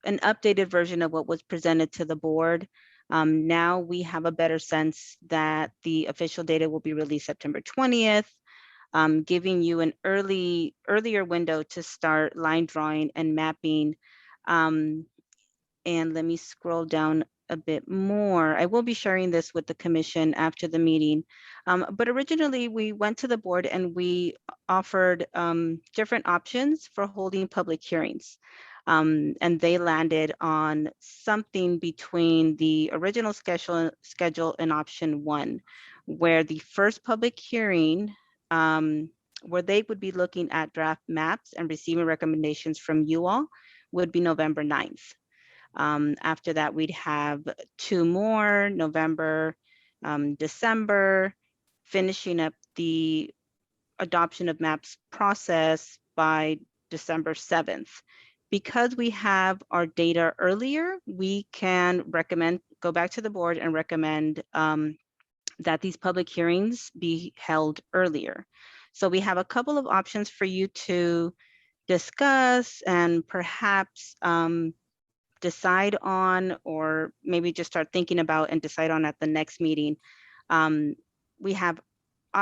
an updated version of what was presented to the board. Now we have a better sense that the official data will be released September 20th, giving you an earlier window to start line drawing and mapping. And let me scroll down a bit more. I will be sharing this with the commission after the meeting. But originally we went to the board and we offered different options for holding public hearings. And they landed on something between the original schedule and option 1, where the first public hearing, where they would be looking at draft maps and receiving recommendations from you all, would be November 9th. After that, we'd have 2 more, November, December, finishing up the adoption of maps process by December 7th. Because we have our data earlier, we can go back to the board and recommend that these public hearings be held earlier. So we have a couple of options for you to discuss and perhaps decide on, or maybe just start thinking about and decide on at the next meeting. We have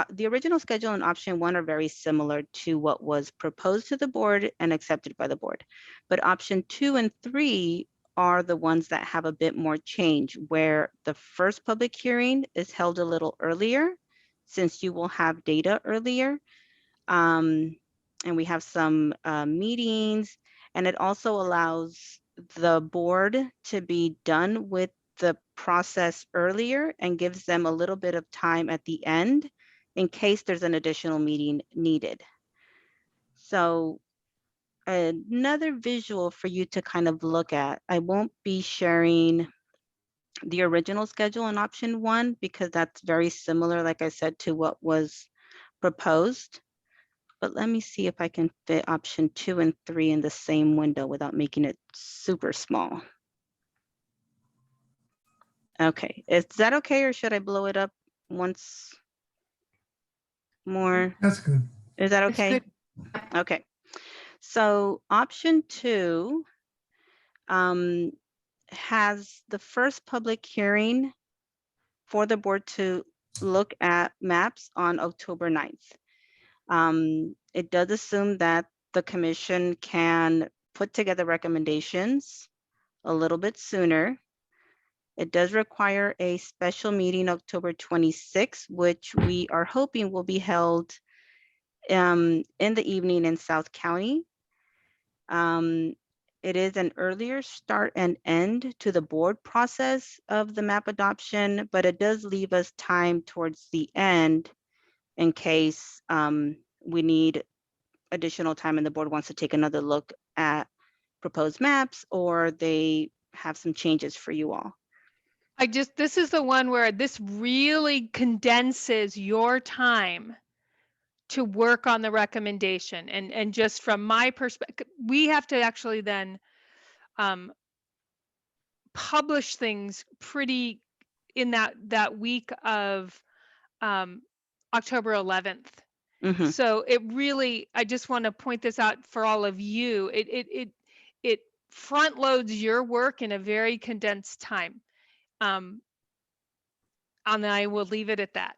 the original schedule and option 1 are very similar to what was proposed to the board and accepted by the board. But option 2 and 3 are the ones that have a bit more change, where the first public hearing is held a little earlier, since you will have data earlier. And we have some meetings, and it also allows the board to be done with the process earlier and gives them a little bit of time at the end in case there's an additional meeting needed. So another visual for you to kind of look at. I won't be sharing the original schedule in option 1 because that's very similar, like I said, to what was proposed. But let me see if I can fit option 2 and 3 in the same window without making it super small. Okay, is that okay, or should I blow it up once more? That's good. Is that That's okay? good. Okay, so option 2 has the first public hearing for the board to look at maps on October 9th. It does assume that the commission can put together recommendations a little bit sooner. It does require a special meeting October 26th, which we are hoping will be held in the evening in South County. It is an earlier start and end to the board process of the map adoption, but it does leave us time towards the end in case we need additional time and the board wants to take another look at proposed maps or they have some changes for you all. This is the one where this really condenses your time to work on the recommendation. And just from my perspective, we have to actually then publish things pretty in that week of October 11th. Mhm. So it really, I just want to point this out for all of you. It front loads your work in a very condensed time. And I will leave it at that.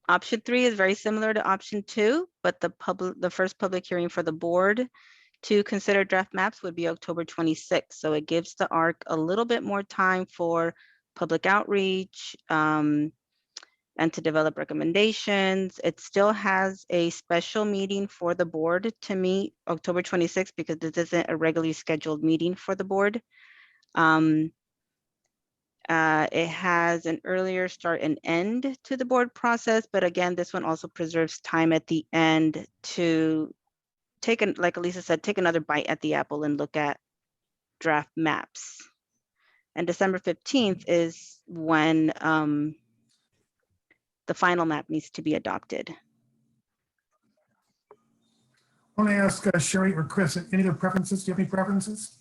Option 3 is very similar to option 2, but the first public hearing for the board to consider draft maps would be October 26th. So it gives the ARC a little bit more time for public outreach and to develop recommendations. It still has a special meeting for the board to meet October 26th because this isn't a regularly scheduled meeting for the board. It has an earlier start and end to the board process, but again, this one also preserves time at the end to take, like Elisa said, take another bite at the apple and look at draft maps. And December 15th is when the final map needs to be adopted. I want to ask Sherry or Chris, any other preferences? Do you have any preferences?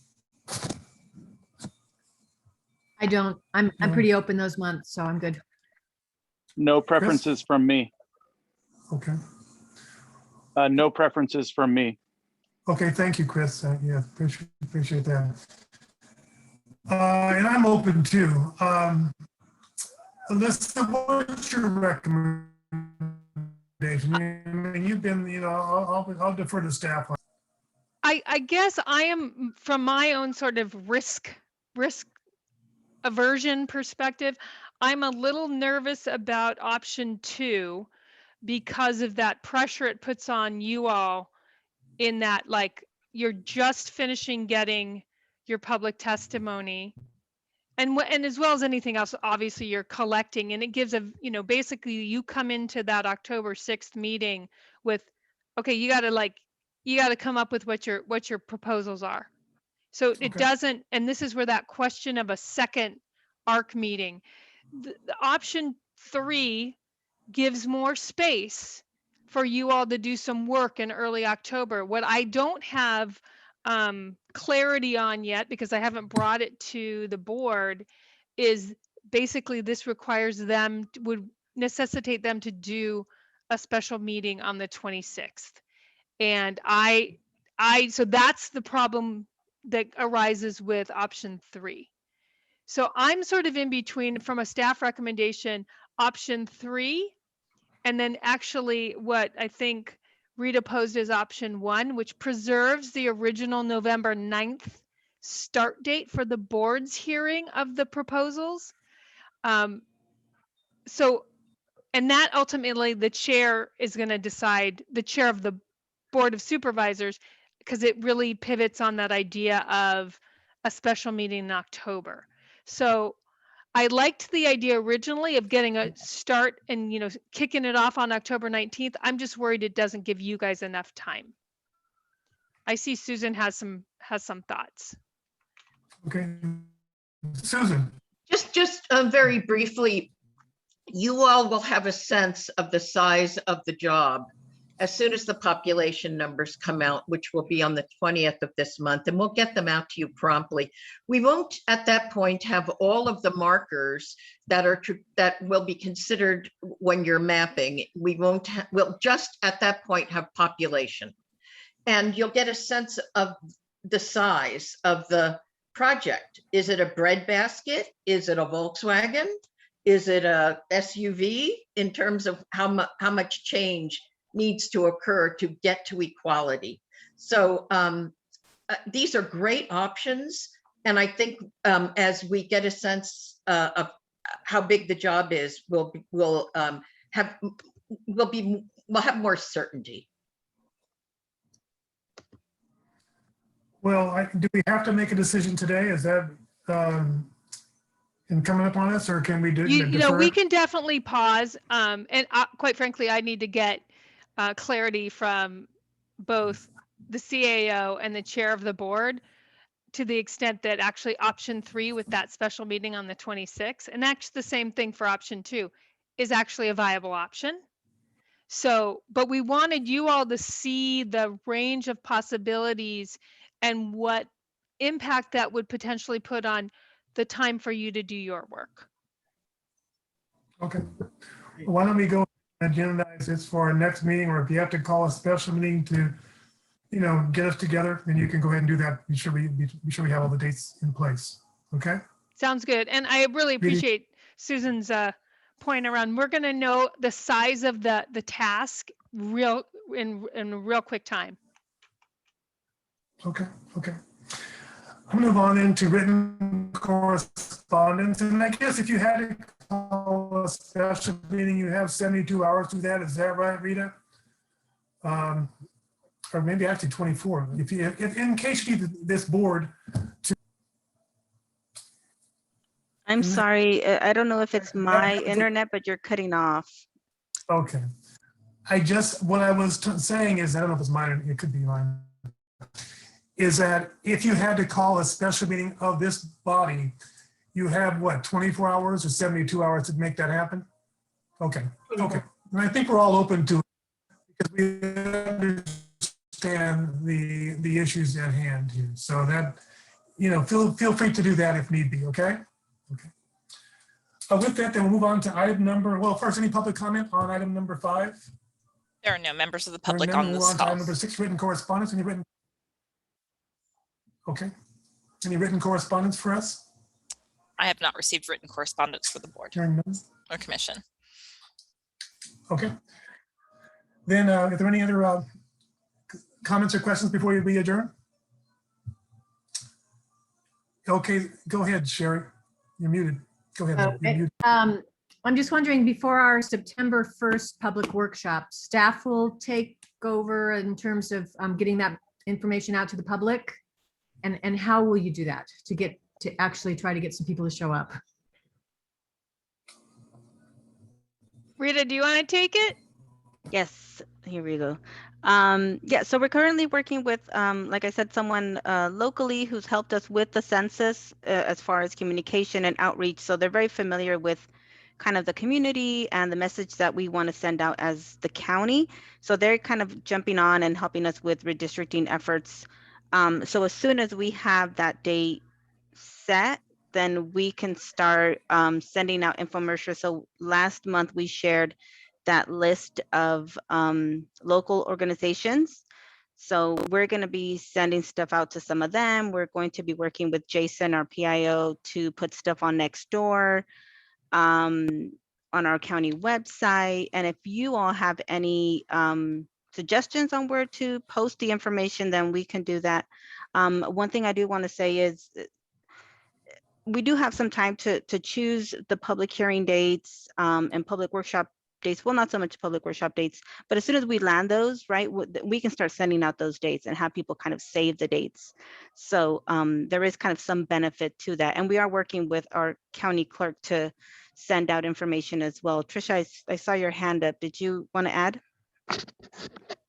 I don't, I'm No. pretty open those months, so I'm good. No preferences from me. Okay. No preferences from me. Okay, thank you, Chris. Yeah, appreciate that. And I'm open too. Alyssa, what's your recommendation? I mean, you've been, you know, I'll defer to staff. I guess I am, from my own sort of risk aversion perspective, I'm a little nervous about option 2 because of that pressure it puts on you all in that, like, you're just finishing getting your public testimony. And as well as anything else, obviously you're collecting, and it gives a, you know, basically you come into that October 6th meeting with, okay, you got to come up with what your proposals are. So it Okay. doesn't, and this is where that question of a second ARC meeting, the option 3 gives more space for you all to do some work in early October. What I don't have clarity on yet, because I haven't brought it to the board, is basically this requires them, would necessitate them to do a special meeting on the 26th. And so that's the problem that arises with option 3. So I'm sort of in between, from a staff recommendation, option 3, and then actually what I think Rita posed as option 1, which preserves the original November 9th start date for the board's hearing of the proposals. So, and that ultimately the chair is going to decide, the chair of the Board of Supervisors, because it really pivots on that idea of a special meeting in October. So I liked the idea originally of getting a start and, you know, kicking it off on October 19th. I'm just worried it doesn't give you guys enough time. I see Susan has some thoughts. Okay. Susan. Just very briefly, you all will have a sense of the size of the job as soon as the population numbers come out, which will be on the 20th of this month, and we'll get them out to you promptly. We won't at that point have all of the markers that will be considered when you're mapping. We'll just at that point have population. And you'll get a sense of the size of the project. Is it a breadbasket? Is it a Volkswagen? Is it a SUV in terms of how much change needs to occur to get to equality? So these are great options. And I think as we get a sense of how big the job is, we'll have more certainty. Well, do we have to make a decision today? Is that in coming up on us, or can we do? You know, defer we it? can definitely pause. And quite frankly, I need to get clarity from both the CAO and the chair of the board to the extent that actually option 3 with that special meeting on the 26th, and actually the same thing for option 2, is actually a viable option. So, but we wanted you all to see the range of possibilities and what impact that would potentially put on the time for you to do your work. Okay. Why don't we go and agendize this for our next meeting, or if you have to call a special meeting to, you know, get us together, then you can go ahead and do that. Be sure we have all the dates in place. Okay. Sounds good. And I really appreciate Susan's point around, we're going to know the size of the task in real quick time. Okay. Okay. I'm gonna move on into written correspondence, and I guess if you had to call a special meeting, you have 72 hours to do that. Is that right, Rita? Or maybe actually 24. If in case you need this board to. I'm sorry, I don't know if it's my internet, but you're cutting off. Okay. What I was saying is, I don't know if it's mine, it could be mine, is that if you had to call a special meeting of this body, you have what, 24 hours or 72 hours to make that happen? Okay, okay. And I think we're all open to it because we understand the issues at hand here. So that, you know, feel free to do that if need be, okay? Okay. With that, then we'll move on to item number, well, first, any public comment on item number 5? There are no members of the Hearing public none, on we'll this move on to call. item number 6, written correspondence. Any written? Okay. Any written correspondence for us? I have not received written correspondence for the board Hearing none. or commission. Okay. Then, are there any other comments or questions before we adjourn? Okay, go ahead, Sherry. You're muted. Go ahead. You're muted. I'm just wondering, before our September 1st public workshop, staff will take over in terms of getting that information out to the public? And how will you do that to actually try to get some people to show up? Rita, do you want to take it? Yes, here we go. Yeah, so we're currently working with, like I said, someone locally who's helped us with the census as far as communication and outreach. So they're very familiar with kind of the community and the message that we want to send out as the county. So they're kind of jumping on and helping us with redistricting efforts. So as soon as we have that date set, then we can start sending out infomercials. So last month we shared that list of local organizations. So we're going to be sending stuff out to some of them. We're going to be working with Jason, our PIO, to put stuff on Nextdoor, on our county website. And if you all have any suggestions on where to post the information, then we can do that. One thing I do want to say is we do have some time to choose the public hearing dates and public workshop dates. Well, not so much public workshop dates, but as soon as we land those, right, we can start sending out those dates and have people kind of save the dates. So there is kind of some benefit to that. And we are working with our county clerk to send out information as well. Trisha, I saw your hand up. Did you want to add?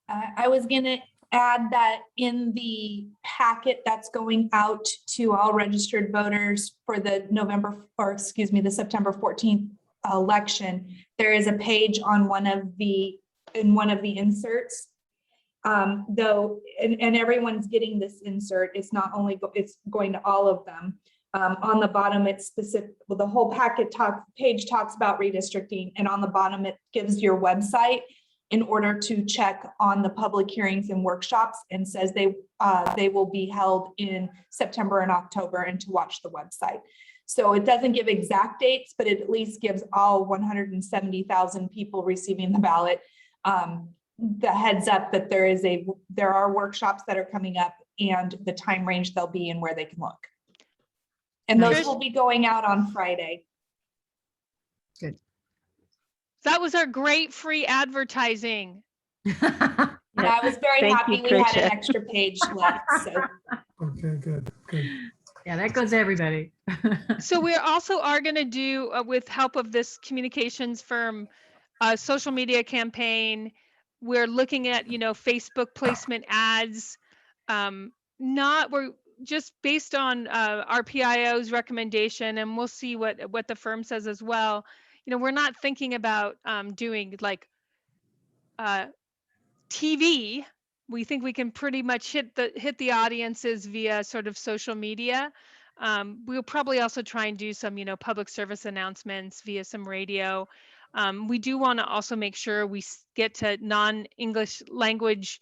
I was going to add that in the packet that's going out to all registered voters for the the September 14th election, there is a page on one of the inserts. Though, and everyone's getting this insert. It's not only it's going to all of them. On the bottom, it's specific. Well, the whole page talks about redistricting, and on the bottom, it gives your website in order to check on the public hearings and workshops, and says they will be held in September and October, and to watch the website. So it doesn't give exact dates, but it at least gives all 170,000 people receiving the ballot the heads up that there are workshops that are coming up and the time range they'll be in where they can look. And those will be going out on Friday. Good. That was our great free advertising. I was very Thank happy you, we had an Tricia. extra page left. So Okay, good, good. Yeah, that goes to everybody. So we also are going to do, with help of this communications firm, a social media campaign. We're looking at, Facebook placement ads. We're just based on our PIO's recommendation, and we'll see what the firm says as well. We're not thinking about doing like TV. We think we can pretty much hit the audiences via sort of social media. We'll probably also try and do some, public service announcements via some radio. We do want to also make sure we get to non-English language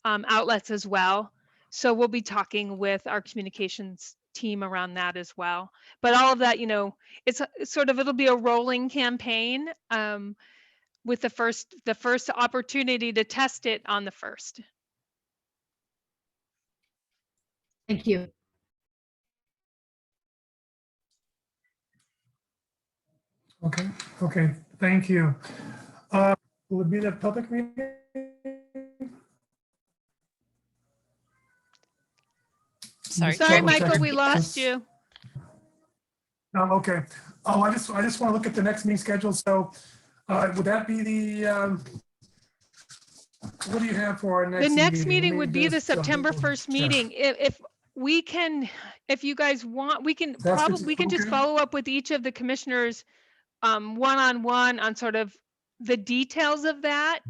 outlets as well. So we'll be talking with our communications team around that as well. But all of that, it's sort of, it'll be a rolling campaign with the first opportunity to test it on the 1st. Thank you. Okay, thank you. Will it be the public meeting? Sorry. Sorry, Double Michael, checking. we lost you. Okay. Oh, I just want to look at the next meeting schedule. So would that be the, what do you have for our next The meeting? next meeting Let me would be the just, September double 1st check. meeting. If we can, if you guys want, we can That's good. probably, we can just Okay. follow up with each of the commissioners one-on-one on sort of the details of that.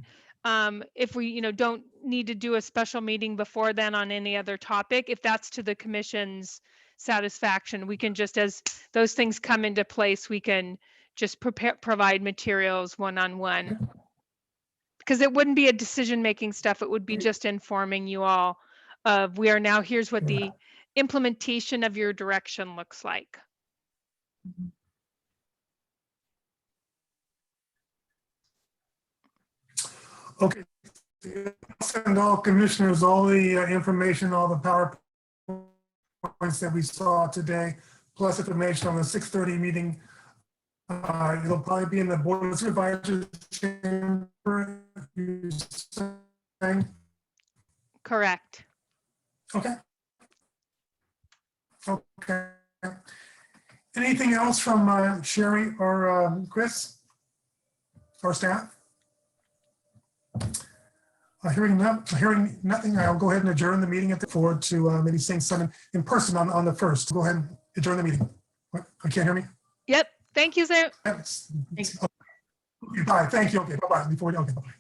If we, don't need to do a special meeting before then on any other topic, if that's to the commission's satisfaction, we can just, as those things come into place, we can just provide materials one-on-one. Because it wouldn't be a decision-making stuff. It would be just informing you all of here's what the implementation of your direction looks like. Okay. I'll send all commissioners all the information, all the PowerPoints that we saw today, plus information on the 6:30 meeting. It'll probably be in the Board of Supervisors chamber. You're saying? Correct. Okay. Okay. Anything else from Sherry or Chris or staff? Hearing nothing, I'll go ahead and adjourn the meeting. Forward to maybe saying something in person on the 1st. Go ahead and adjourn the meeting. What? You can't hear me? Yep. Thank you, Sam. Okay, bye. Thank you. Okay, bye-bye. Okay, bye-bye.